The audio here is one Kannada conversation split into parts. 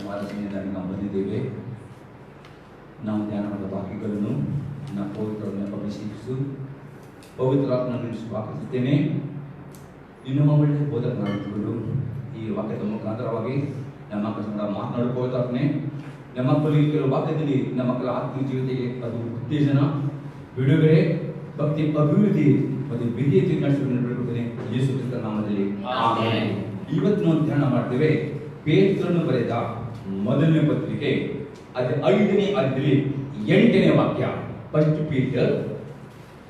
ಸಮಯದಲ್ಲಿ ನಾವು ಬಂದಿದ್ದೇವೆ. ನಾವು ಧ್ಯಾನ ಮಾಡಿದ ವಾಕ್ಯಗಳನ್ನು ನಾವು ಪವಿತ್ರವನ್ನು ಅಭಿಷೇಕಿಸು ಪವಿತ್ರಾತ್ಮನ ವಾಕಿಸುತ್ತೇನೆ. ಇನ್ನೂ ಒಳ್ಳೆಯ ಬೋಧಕರಾಗಿದ್ದರು ಈ ವಾಕ್ಯದ ಮುಖಾಂತರವಾಗಿ ನಮ್ಮ ಮಕ್ಕಳ ಸಂಗಡ ಮಾತನಾಡಿಕೊಳ್ಳುತ್ತಾನೆ. ನಮ್ಮ ಮಕ್ಕಳಿಗೆ ಕೆಲವು ವಾಕ್ಯದಲ್ಲಿ ನಮ್ಮ ಮಕ್ಕಳ ಆತ್ಮೀಯ ಜೀವಿತೆಗೆ ಅದು ಉತ್ತೇಜನ, ಬಿಡುಗಡೆ, ಭಕ್ತಿ, ಅಭಿವೃದ್ಧಿ ಮತ್ತು ವಿಧೇಯತೆ ನಡೆಸಿಕೊಳ್ಳುತ್ತೇನೆ ಯೇಸು ಕ್ರಿಸ್ತನ ನಾಮದಲ್ಲಿ ಆಮೆನ್. ಇವತ್ತು ನಾವು ಧ್ಯಾನ ಮಾಡ್ತೇವೆ ಪೇತ್ರನು ಬರೆದ ಮೊದಲನೇ ಪತ್ರಿಕೆ ಅದು 5ನೇ ಅಧ್ಯಾಯ 8ನೇ ವಾಕ್ಯ. First Peter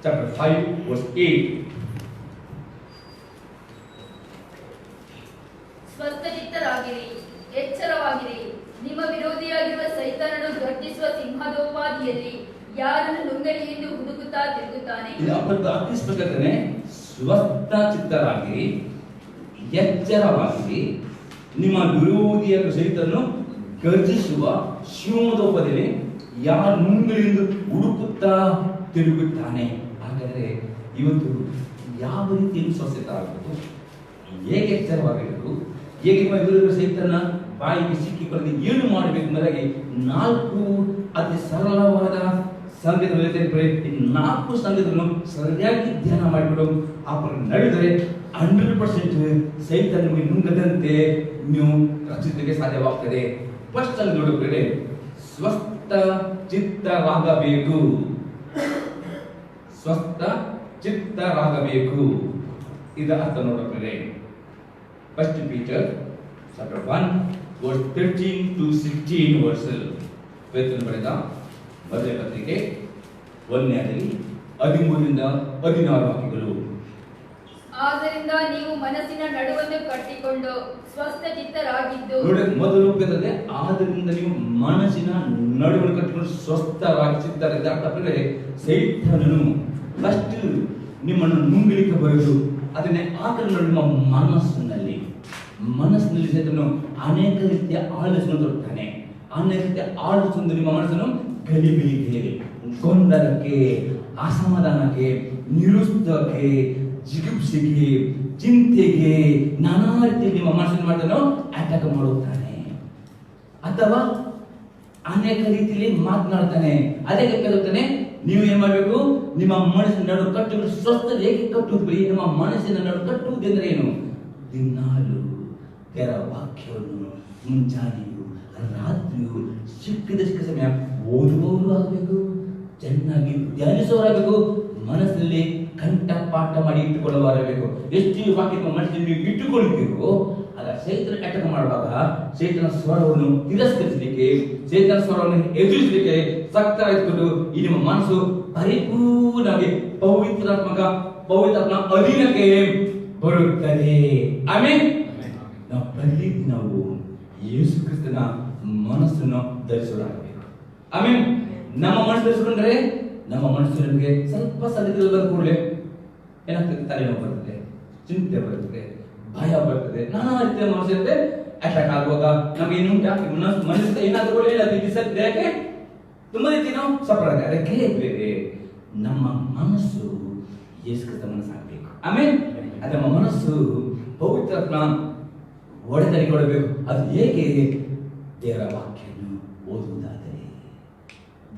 chapter 5 verse 8. ಸ್ವಸ್ಥಚಿತ್ತರಾಗಿರಿ, ಎಚ್ಚರವಾಗಿರಿ. ನಿಮ್ಮ ವಿರೋಧಿಯಾಗಿರುವ ಸೈತಾನನು ಗರ್ಜಿಸುವ ಸಿಂಹದೋಪಾದಿಯಲ್ಲಿ ಯಾರನ್ನು ನುಂಗಲಿ ಎಂದು ಹುಡುಕುತ್ತಾ ತಿರುಗುತ್ತಾನೆ. ಅತಿ ಸ್ಪಷ್ಟನೆ, ಸ್ವಸ್ಥಚಿತ್ತರಾಗಿರಿ, ಎಚ್ಚರವಾಗಿರಿ. ನಿಮ್ಮ ವಿರೋಧಿಯಾಗಿರುವ ಸೈತಾನನು ಗರ್ಜಿಸುವ ಸಿಂಹದೋಪಾದಿಯಲ್ಲಿ ಯಾರು ನುಂಗಲಿ ಎಂದು ಹುಡುಕುತ್ತಾ ತಿರುಗುತ್ತಾನೆ. ಹಾಗಾದರೆ ಇವತ್ತು ಯಾವ ರೀತಿಯಲ್ಲಿ ಸ್ವಸ್ಥರಾಗಬೇಕು, ಹೇಗೆ ಎಚ್ಚರವಾಗಿರಬೇಕು, ಹೇಗೆ ವಿರೋಧ ಸೈತನ ಬಾಯಿಗೆ ಸಿಕ್ಕಿಕೊಳ್ಳದೆ ಏನು ಮಾಡಬೇಕು ಎಂಬುದಾಗಿ 4 ಅತಿ ಸರಳವಾದ ಸಂಗತಿಗಳು. ಈ 4 ಸಂಗತಿಗಳನ್ನು ಸರಿಯಾಗಿ ಧ್ಯಾನ ಮಾಡಿಕೊಂಡು ಆ ನಡೆದರೆ 100% ಸೈತನ ನಿಮಗೆ ನುಂಗದಂತೆ ನೀವು ರಕ್ಷಿಸಲಿಕ್ಕೆ ಸಾಧ್ಯವಾಗ್ತದೆ. ಫಸ್ಟ್ ಅಲ್ಲಿ ನೋಡಿದ್ರೆ ಸ್ವಸ್ಥ ಚಿತ್ತರಾಗಬೇಕು. ಸ್ವಸ್ಥ ಚಿತ್ತರಾಗಬೇಕು ಇದರ ಅರ್ಥ ನೋಡಿದ್ರೆ first Peter chapter 1 verse 13 to 16 ವರ್ಸಲ್ ಪೇತ್ರನು ಬರೆದ ಮೊದಲನೇ ಪತ್ರಿಕೆ 1ನೇ ಅಧ್ಯಾಯ 13ರಿಂದ 16 ವಾಕ್ಯಗಳು. ಆದ್ದರಿಂದ ನೀವು ಮನಸ್ಸಿನ ನಡುವನ್ನು ಕಟ್ಟಿಕೊಂಡು ಸ್ವಸ್ಥ ಚಿತ್ತರಾಗಿದ್ದು. ನೋಡಿ, ಮೊದಲು ಪೇತ್ರನೇ ಆದ್ದರಿಂದ ನೀವು ಮನಸ್ಸಿನ ನಡುವನ್ನು ಕಟ್ಟಿಕೊಂಡು ಸ್ವಸ್ಥರಾಗಿ ಚಿತ್ತರಾಗಿದ್ದ. ಅರ್ಥವೇ ಸೈತಾನನು ಫಸ್ಟ್ ನಿಮ್ಮನ್ನು ನುಂಗಲಿಕ್ಕೆ ಬರುವುದು ಅದನ್ನೇ ಆತನು ನಿಮ್ಮ ಮನಸ್ಸಿನಲ್ಲಿ ಸೈತನು ಅನೇಕ ರೀತಿಯ ಆಲೋಚನೆ ತರುತ್ತಾನೆ. ಅನೇಕ ರೀತಿಯ ಆಲೋಚನೆ ನಿಮ್ಮ ಮನಸ್ಸನ್ನು ಗಲಿಬಿಲಿಗೆ, ಗೊಂದಲಕ್ಕೆ, ಅಸಮಾಧಾನಕ್ಕೆ, ನಿರುತ್ಸಾಹಕ್ಕೆ, ಜಿಗುಪ್ಸೆಗೆ, ಚಿಂತೆಗೆ, ನಾನಾ ರೀತಿ ನಿಮ್ಮ ಮನಸ್ಸನ್ನು ಮಾಡ್ತಾನೋ ಅಟ್ಯಾಕ್ ಮಾಡುತ್ತಾನೆ. ಅಥವಾ ಅನೇಕ ರೀತಿಯಲ್ಲಿ ಮಾತನಾಡ್ತಾನೆ. ಅದಕ್ಕೆ ಕೇಳುತ್ತಾನೆ, ನೀವು ಏನ್ ಮಾಡಬೇಕು, ನಿಮ್ಮ ಮನಸ್ಸಿನ ನಡು ಕಟ್ಟುವುದು. ಸ್ವಸ್ಥ ಹೇಗೆ ಕಟ್ಟುವುದು? ನಿಮ್ಮ ಮನಸ್ಸಿನ ನಡು ಕಟ್ಟುವುದೆಂದ್ರೆ ಏನು? ದಿನಾಲು ತೆರ ವಾಕ್ಯವನ್ನು ಮುಂಜಾನೆಯು ರಾತ್ರಿಯು ಸಿಕ್ಕಿದ ಸಮಯ ಓದುವವರು ಆಗಬೇಕು, ಚೆನ್ನಾಗಿ ಧ್ಯಾನಿಸುವವರಾಗಬೇಕು, ಮನಸ್ಸಿನಲ್ಲಿ ಕಂಠಪಾಠ ಮಾಡಿ ಇಟ್ಟುಕೊಳ್ಳುವವರಾಗಬೇಕು. ಎಷ್ಟು ವಾಕ್ಯ ಮನಸ್ಸಿನಲ್ಲಿ ಇಟ್ಟುಕೊಳ್ಳಬೇಕು ಆಗ ಸೈತನ ಅಟಕ ಮಾಡುವಾಗ ಸೈತನ ಸ್ವರವನ್ನು ತಿರಸ್ಕರಿಸಲಿಕ್ಕೆ, ಸೈತನ ಸ್ವರವನ್ನು ಎದುರಿಸಲಿಕ್ಕೆ ಸಕ್ತರಾಗಿಕೊಂಡು ಈ ನಿಮ್ಮ ಮನಸ್ಸು ಪರಿಪೂರ್ಣವಾಗಿ ಪವಿತ್ರಾತ್ಮ ಅಧೀನಕ್ಕೆ ಬರುತ್ತದೆ. ಆಮೇಲೆ ನಾವು ಯೇಸು ಕ್ರಿಸ್ತನ ಮನಸ್ಸನ್ನು ಧರಿಸುವರಾಗಬೇಕು. ಆಮೇಲೆ ನಮ್ಮ ಮನಸ್ಸು ಧರಿಸಿಕೊಂಡ್ರೆ ನಮ್ಮ ಮನಸ್ಸು ನಮಗೆ ಸ್ವಲ್ಪ ಸಂಗತಿಗಳು ಬಂದ ಕೂಡಲೇ ಏನಾಗ್ತದೆ? ತಲೆನೋವು ಬರ್ತದೆ, ಚಿಂತೆ ಬರ್ತದೆ, ಭಯ ಬರ್ತದೆ, ನಾನಾ ರೀತಿಯ ಮನಸ್ಸಿರುತ್ತೆ. ಅಟ್ಯಾಕ್ ಆಗುವಾಗ ನಮ್ಗೆ ಏನು ಮನಸ್ಸು ಏನಾದ್ರು ಯಾಕೆ ತುಂಬಾ ರೀತಿ ನಾವು ಸಫರ್ ಆಗಿದೆ. ಅದಕ್ಕೆ ಬೇರೆ ನಮ್ಮ ಮನಸ್ಸು ಯೇಸು ಕ್ರಿಸ್ತ ಮನಸ್ಸಾಗಬೇಕು. ಆಮೇಲೆ ನಮ್ಮ ಮನಸ್ಸು ಪವಿತ್ರಾತ್ಮ ಒಡೆತರಿಕೊಡಬೇಕು. ಅದು ಹೇಗೆ? ದೇವರ ವಾಕ್ಯವನ್ನು ಓದುವುದಾದರೆ,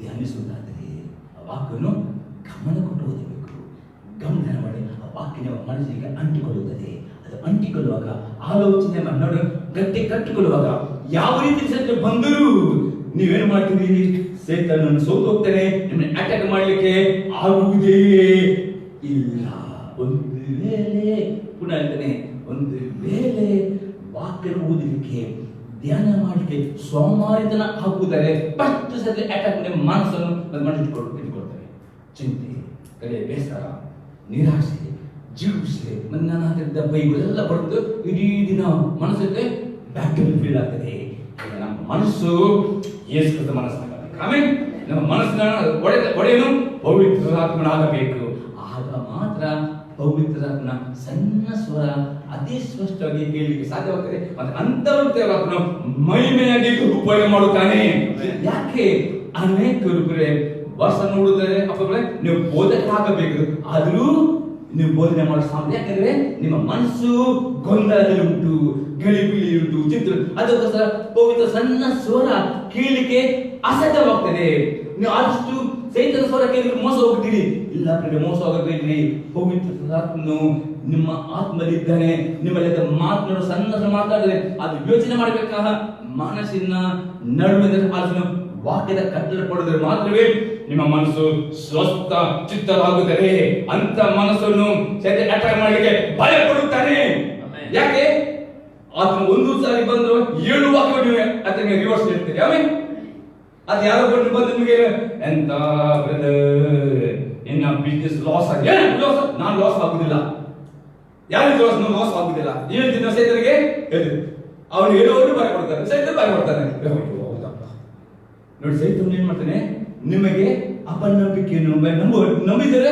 ಧ್ಯಾನಿಸುವುದಾದರೆ, ಆ ವಾಕ್ಯವನ್ನು ಗಮನ ಕೊಟ್ಟು ಓದಬೇಕು. ಗಮನ ಮಾಡಿ ಆ ವಾಕ್ಯ ನಮ್ಮ ಮನಸ್ಸಿಗೆ ಅಂಟಿಕೊಳ್ಳುತ್ತದೆ. ಅದು ಅಂಟಿಕೊಳ್ಳುವಾಗ ಆಲೋಚನೆ ನೋಡಿ ಗಟ್ಟಿ ಕಟ್ಟಿಕೊಳ್ಳುವಾಗ ಯಾವ ರೀತಿ ಸತ್ಯ ಬಂದರೂ ನೀವೇನು ಮಾಡ್ತಿದ್ದೀರಿ? ಸೈತಾನನು ಸೋತು ಹೋಗ್ತಾನೆ. ನಿಮ್ಮನ್ನು ಅಟ್ಯಾಕ್ ಮಾಡಲಿಕ್ಕೆ ಆಗುವುದೇ ಇಲ್ಲ. ಒಂದು ವೇಳೆ ಪುನಃ ಹೇಳ್ತಾನೆ, ಒಂದು ವೇಳೆ ವಾಕ್ಯ ಓದಲಿಕ್ಕೆ, ಧ್ಯಾನ ಮಾಡಲಿಕ್ಕೆ ಸೋಮಾರಿತನ ಆಗುವುದರೆ ಫಸ್ಟ್ ಸತಿ ಅಟ್ಯಾಕ್ ನಿಮ್ಮ ಮನಸ್ಸನ್ನು ಇಟ್ಕೊಳ್ತಾರೆ. ಚಿಂತೆ, ಕಡೆ ಬೇಸರ, ನಿರಾಶೆ, ಜಿಗುಪ್ಸೆ, ನನ್ನ ಬೈಗಳು ಎಲ್ಲ ಬರೆದು ಇಡೀ ದಿನ ಮನಸ್ಸಿಗೆ ಬ್ಯಾಟರಿ ಫೀಲ್ ಆಗ್ತದೆ. ನಮ್ಮ ಮನಸ್ಸು ಯೇಸು ಕ್ರಿಸ್ತ ಮನಸ್ಸಾಗಬೇಕು. ಆಮೇಲೆ ನಮ್ಮ ಮನಸ್ಸಿನ ಒಡೆಯನು ಪವಿತ್ರಾತ್ಮನಾಗಬೇಕು. ಆಗ ಮಾತ್ರ ಪವಿತ್ರಾತ್ಮನ ಸಣ್ಣ ಸ್ವರ ಅತಿ ಸ್ಪಷ್ಟವಾಗಿ ಕೇಳಲಿಕ್ಕೆ ಸಾಧ್ಯವಾಗ್ತದೆ. ಮತ್ತೆ ಅಂತರ್ವಾತ್ಮನ ಮಹಿಮೆಯಾಗಿ ಉಪಯೋಗ ಮಾಡುತ್ತಾನೆ. ಯಾಕೆ? ಅನೇಕ ವರ್ಷ ನೋಡಿದರೆ ನೀವು ಬೋಧಕ ಆಗಬೇಕು, ಆದರೂ ನೀವು ಬೋಧನೆ ಮಾಡೋ ಸಾಮರ್ಥ್ಯ. ಯಾಕಂದ್ರೆ ನಿಮ್ಮ ಮನಸ್ಸು ಗೊಂದಲದಲ್ಲಿ ಉಂಟು, ಗಲಿಬಿಲಿ ಉಂಟು, ಚಿತ್ರ. ಅದಕ್ಕೋಸ್ಕರ ಪವಿತ್ರ ಸಣ್ಣ ಸ್ವರ ಕೇಳಲಿಕ್ಕೆ ಅಸಾಧ್ಯವಾಗ್ತದೆ. ನೀವು ಆದಷ್ಟು ಸೈತನ ಸ್ವರ ಕೇಳಿದ್ರೆ ಮೋಸ ಹೋಗ್ತೀರಿ. ಇಲ್ಲ ಕಡೆ ಮೋಸ ಹೋಗಬೇಡ್ರಿ. ಪವಿತ್ರಾತ್ಮನು ನಿಮ್ಮ ಆತ್ಮದಲ್ಲಿದ್ದಾನೆ. ನಿಮ್ಮಲ್ಲಿ ಮಾತನಾಡೋ ಸಣ್ಣ ಮಾತಾಡಿದ್ರೆ ಅದು ಯೋಚನೆ ಮಾಡಬೇಕಾದ ಮನಸ್ಸಿನ ನಡುವೆ ಆಲೋಚನೆ ವಾಕ್ಯದ ಕಟ್ಟಡ ಪಡೆದರೆ ಮಾತ್ರವೇ ನಿಮ್ಮ ಮನಸ್ಸು ಸ್ವಸ್ಥ ಚಿತ್ತವಾಗುತ್ತದೆ. ಅಂತ ಮನಸ್ಸನ್ನು ಅಟ್ಯಾಕ್ ಮಾಡಲಿಕ್ಕೆ ಭಯ ಪಡುತ್ತಾನೆ. ಯಾಕೆ? ಆತನು ಒಂದು ಸಾರಿ ಬಂದು 7 ವಾಕ್ಯ ಅದಕ್ಕೆ ರಿವರ್ಸ್ ಹೇಳ್ತೀರಿ. ಆಮೇಲೆ ಅದು ಯಾರೋ ಬಂದು ನಿಮಗೆ ಎಂತ ಬ್ರದರ್ ಇನ್ನ ಬಿಸ್ನೆಸ್ ಲಾಸ್ ಆಗಿ ನಾನು ಲಾಸ್ ಆಗುದಿಲ್ಲ. ಯಾರಿಗೆ ಲಾಸ್ ಆಗುದಿಲ್ಲ ಹೇಳ್ತೀನಿ ಸೈತನಿಗೆ ಹೇಳಿ. ಅವನು ಹೇಳುವವರು ಭಯ ಪಡ್ತಾನೆ, ಸೈತನ್ ಭಯ ಪಡ್ತಾನೆ. ನೋಡಿ, ಸೈತನ್ ಏನ್ ಮಾಡ್ತಾನೆ? ನಿಮಗೆ ಅಪನಂಬಿಕೆಯನ್ನು ನಂಬಿದರೆ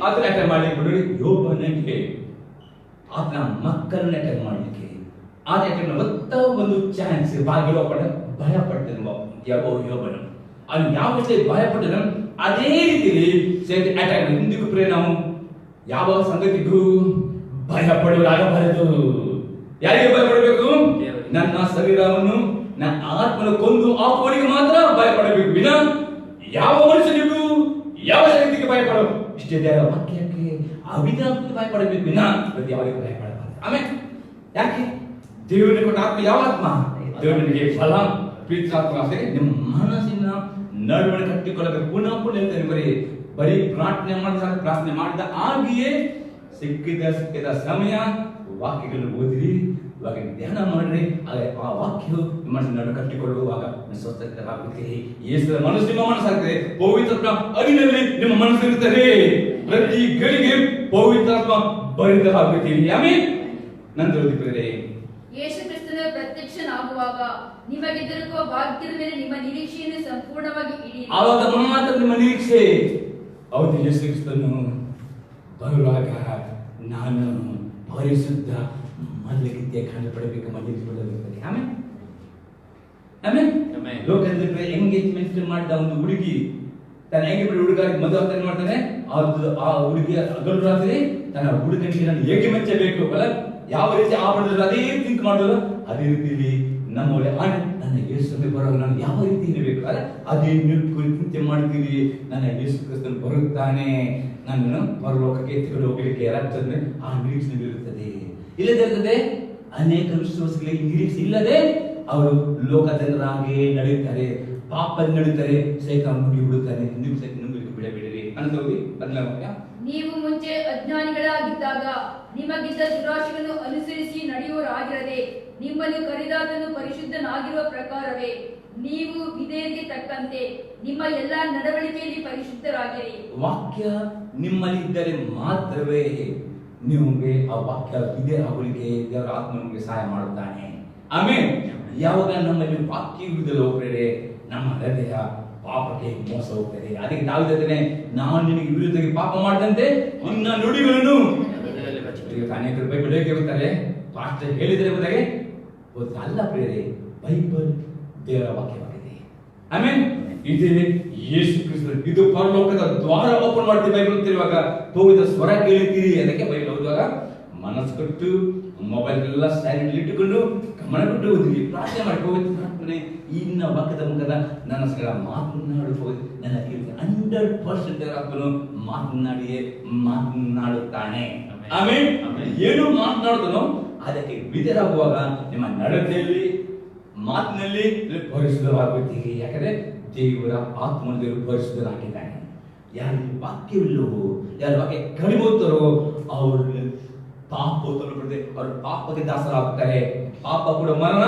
ಆತನ ಅಟ್ಯಾಕ್ ಮಾಡ್ಲಿಕ್ಕೆ ಬಿಡಿ. ಯೋಬನಿಗೆ ಆತನ ಮಕ್ಕಳನ್ನ ಅಟ್ಯಾಕ್ ಮಾಡ್ಲಿಕ್ಕೆ ಆತ ಒತ್ತ ಒಂದು ಚಾನ್ಸ್ ಬಾಗಿಲು ಭಯ ಪಡ್ತಾನೆ ಯೋಬನು. ಅವ್ನು ಯಾವ ರೀತಿ ಭಯ ಪಡ್ತಾನೆ ಅದೇ ರೀತಿಯಲ್ಲಿ ಸೈತನ್ ಅಟ್ಯಾಕ್ ಮಾಡಿ. ಇಂದಿಗೂ ಪ್ರಿಯ ನಾವು ಯಾವ ಸಂಗತಿಗೂ ಭಯ ಪಡುವುದಾಗಬಾರದು. ಯಾರಿಗೆ ಭಯ ಪಡಬೇಕು? ನನ್ನ ಶರೀರವನ್ನು ನನ್ನ ಆತ್ಮನ ಕೊಂದು ಹಾಕುವವನಿಗೆ ಮಾತ್ರ ಭಯ ಪಡಬೇಕು. ವಿನ ಯಾವ ಮನುಷ್ಯನಿಗೂ ಯಾವ ಶಕ್ತಿಗೆ ಭಯ ಪಡಬೇಕು. ಇಷ್ಟೇ ದೇವರ ವಾಕ್ಯಕ್ಕೆ ಅವಿಧಾನಕ್ಕೆ ಭಯ ಪಡಬೇಕು. ವಿನ ಯಾವರಿಗೂ ಭಯ ಪಡಬಾರದು. ಆಮೇಲೆ ಯಾಕೆ? ದೇವರಿಗೆ ಕೊಟ್ಟ ಆತ್ಮ ಯಾವ ಆತ್ಮ? ದೇವರಿಗೆ ಫಲ ಪ್ರೀತಾತ್ಮ. ನಿಮ್ಮ ಮನಸ್ಸಿನ ನಡುವಳಿ ಕಟ್ಟಿಕೊಳ್ಳಬೇಕು. ಪುನಃ ಹೇಳ್ತೇನೆ, ಬರೀ ಪ್ರಾರ್ಥನೆ ಮಾಡಿದ ಹಾಗೆಯೇ ಸಿಕ್ಕಿದ ಸಮಯ ವಾಕ್ಯಗಳನ್ನು ಓದಿರಿ, ವಾಕ್ಯ ಧ್ಯಾನ ಮಾಡ್ರಿ. ಆ ವಾಕ್ಯವು ನಿಮ್ಮ ಮನಸ್ಸಿನ ಕಟ್ಟಿಕೊಳ್ಳುವಾಗ ಸ್ವಸ್ಥರಾಗುತ್ತೀರಿ. ಯೇಸುವಿನ ಮನಸ್ಸು ನಿಮ್ಮ ಮನಸ್ಸಾಗ್ತದೆ. ಪವಿತ್ರಾತ್ಮ ಅರಿನಲ್ಲಿ ನಿಮ್ಮ ಮನಸ್ಸು ಇರುತ್ತದೆ. ಪ್ರತಿ ಗಳಿಗೆ ಪವಿತ್ರಾತ್ಮ ಭರಿತರಾಗುತ್ತೀರಿ. ಆಮೇಲೆ ನಂತರ ಓದಿದರೆ ಯೇಸು ಕ್ರಿಸ್ತನು ಪ್ರತ್ಯಕ್ಷನಾಗುವಾಗ ನಿಮಗೆ ದೊರಕುವ ಭಾಗ್ಯದ ಮೇಲೆ ನಿಮ್ಮ ನಿರೀಕ್ಷೆಯನ್ನು ಸಂಪೂರ್ಣವಾಗಿ ಇಡಿ. ಆವಾಗ ಮಾತ್ರ ನಿಮ್ಮ ನಿರೀಕ್ಷೆ. ಹೌದು, ಯೇಸು ಕ್ರಿಸ್ತನು ಬರುವಾಗ ನಾನು ಪರಿಶುದ್ಧ ಮಲ್ಲಿಗೆ ಕಾಣಪಡಬೇಕು, ಮಲ್ಲಿಗೆ ಪಡಬೇಕು. ಆಮೇಲೆ ಲೋಕದಲ್ಲಿ ಎಂಗೇಜ್ಮೆಂಟ್ ಮಾಡಿದ ಒಂದು ಹುಡುಗಿ ತನ್ನ ಎಂಗೇಜ್ಮೆಂಟ್ ಹುಡುಗಾಗಿ ಮದುವೆ ಮಾಡ್ತಾನೆ. ಆ ಹುಡುಗಿಯ ಹಗಲು ರಾತ್ರಿ ತನ್ನ ಹುಡುಗನಿಗೆ ನಾನು ಹೇಗೆ ಮೆಚ್ಚಬೇಕು ಅಲ್ಲ, ಯಾವ ರೀತಿ ಆಭರಣದಲ್ಲಿ ಅದೇ ಥಿಂಕ್ ಮಾಡೋದು. ಅದೇ ರೀತಿಯಲ್ಲಿ ನಮ್ಮಲ್ಲಿ ನನ್ನ ಯೇಸು ಬರೋದು ನಾನು ಯಾವ ರೀತಿ ಇರಬೇಕು ಅಲ್ಲ, ಅದೇ ಚಿಂತೆ ಮಾಡ್ತೀವಿ. ನನ್ನ ಯೇಸು ಕ್ರಿಸ್ತನು ಬರುತ್ತಾನೆ, ನನ್ನನ್ನು ಪರಲೋಕಕ್ಕೆ ಎತ್ತಿಕೊಂಡು ಹೋಗಲಿಕ್ಕೆ ರಾಜ್ಯದ ಆ ನಿರೀಕ್ಷೆ ಇರುತ್ತದೆ. ಇಲ್ಲದೆ ಇರ್ತದೆ ಅನೇಕ ವಿಶ್ವಾಸಗಳಿಗೆ ನಿರೀಕ್ಷೆ ಇಲ್ಲದೆ ಅವರು ಲೋಕ ಜನರಾಗಿ ನಡೆಯುತ್ತಾರೆ, ಪಾಪ ನಡೆಯುತ್ತಾರೆ, ಸೈತಾನ ನುಗ್ಗಿ ಬಿಡುತ್ತಾರೆ. ನೀವು ಸಹಿತ ನುಗ್ಗಲಿಕ್ಕೆ ಬಿಡಬೇಡಿರಿ ಅಂತ ಹೋಗಿ ಬದಲಾವಣೆ. ನೀವು ಮುಂಚೆ ಅಜ್ಞಾನಿಗಳಾಗಿದ್ದಾಗ ನಿಮಗಿದ್ದ ದುರಾಶೆಗಳನ್ನು ಅನುಸರಿಸಿ ನಡೆಯುವರಾಗಿರದೆ ನಿಮ್ಮನ್ನು ಕರೆದಾತನು ಪರಿಶುದ್ಧನಾಗಿರುವ ಪ್ರಕಾರವೇ ನೀವು ವಿಧೇಯರಿಗೆ ತಕ್ಕಂತೆ ನಿಮ್ಮ ಎಲ್ಲಾ ನಡವಳಿಕೆಯಲ್ಲಿ ಪರಿಶುದ್ಧರಾಗಿರಿ. ವಾಕ್ಯ ನಿಮ್ಮಲ್ಲಿ ಇದ್ದರೆ ಮಾತ್ರವೇ ನಿಮಗೆ ಆ ವಾಕ್ಯ ವಿಧೇಯರಾಗಲಿಕ್ಕೆ ದೇವರ ಆತ್ಮ ನಿಮಗೆ ಸಹಾಯ ಮಾಡುತ್ತಾನೆ. ಆಮೇಲೆ ಯಾವಾಗ ನಮ್ಮಲ್ಲಿ ವಾಕ್ಯ ವಿರುದ್ಧದಲ್ಲಿ ಹೋಗ್ತದೆ, ನಮ್ಮ ಹೃದಯ ಪಾಪಕ್ಕೆ ಮೋಸ ಹೋಗ್ತದೆ. ಅದಕ್ಕೆ ದಾವೀದನೇ ನಾನು ನಿನಗೆ ವಿರುದ್ಧವಾಗಿ ಪಾಪ ಮಾಡಿದಂತೆ ನಿನ್ನ ನುಡಿಗಳನ್ನು ಅನೇಕರು ಬೈಬಲ್ ಹೇಗೆ ಗೊತ್ತಾರೆ, ಪಾಸ್ಟರ್ ಹೇಳಿದರೆ ಗೊತ್ತಾಗೆ ಅಲ್ಲ ಪ್ರಿಯರೇ, ಬೈಬಲ್ ದೇವರ ವಾಕ್ಯವಾಗಿದೆ. ಆಮೇಲೆ ಇದೇ ಯೇಸು ಕ್ರಿಸ್ತ, ಇದು ಪರಲೋಕದ ದ್ವಾರ ಓಪನ್ ಮಾಡ್ತೀವಿ. ಬೈಬಲ್ ಅಂತಿರುವಾಗ ಪವಿತ್ರ ಸ್ವರ ಕೇಳುತ್ತೀರಿ. ಅದಕ್ಕೆ ಬೈಬಲ್ ಓದುವಾಗ ಮನಸ್ಸು ಕೊಟ್ಟು ಮೊಬೈಲ್ ಎಲ್ಲ ಸೈಲೆಂಟ್ ಇಟ್ಟುಕೊಂಡು ಗಮನ ಕೊಟ್ಟು ಓದಿರಿ, ಪ್ರಾರ್ಥನೆ ಮಾಡಿ. ಪವಿತ್ರ ಇನ್ನ ವಾಕ್ಯದ ಮುಖದ ನನ್ನ ಸಗಳ ಮಾತನಾಡುವುದು ನನ್ನ 100% ಆತ್ಮನು ಮಾತನಾಡಿಯೇ ಮಾತನಾಡುತ್ತಾನೆ. ಆಮೇಲೆ ಏನು ಮಾತನಾಡುತ್ತನೋ ಅದಕ್ಕೆ ವಿಧೇಯರಾಗುವಾಗ ನಿಮ್ಮ ನಡತೆಯಲ್ಲಿ ಮಾತಿನಲ್ಲಿ ಪರಿಶುದ್ಧವಾಗುತ್ತೀರಿ. ಯಾಕಂದ್ರೆ ದೇವರ ಆತ್ಮನ ದೇವರು ಪರಿಶುದ್ಧರಾಗಿದ್ದಾನೆ. ಯಾರು ವಾಕ್ಯವಿಲ್ಲವೋ, ಯಾರು ವಾಕ್ಯ ಕಡಿಮೆ ಓದ್ತಾರೋ ಅವರು ಪಾಪೋತ್ತಲು ಪಡೆದೆ ಅವರು ಪಾಪಕ್ಕೆ ದಾಸರಾಗುತ್ತಾರೆ. ಪಾಪ ಕೂಡ ಮರಣ.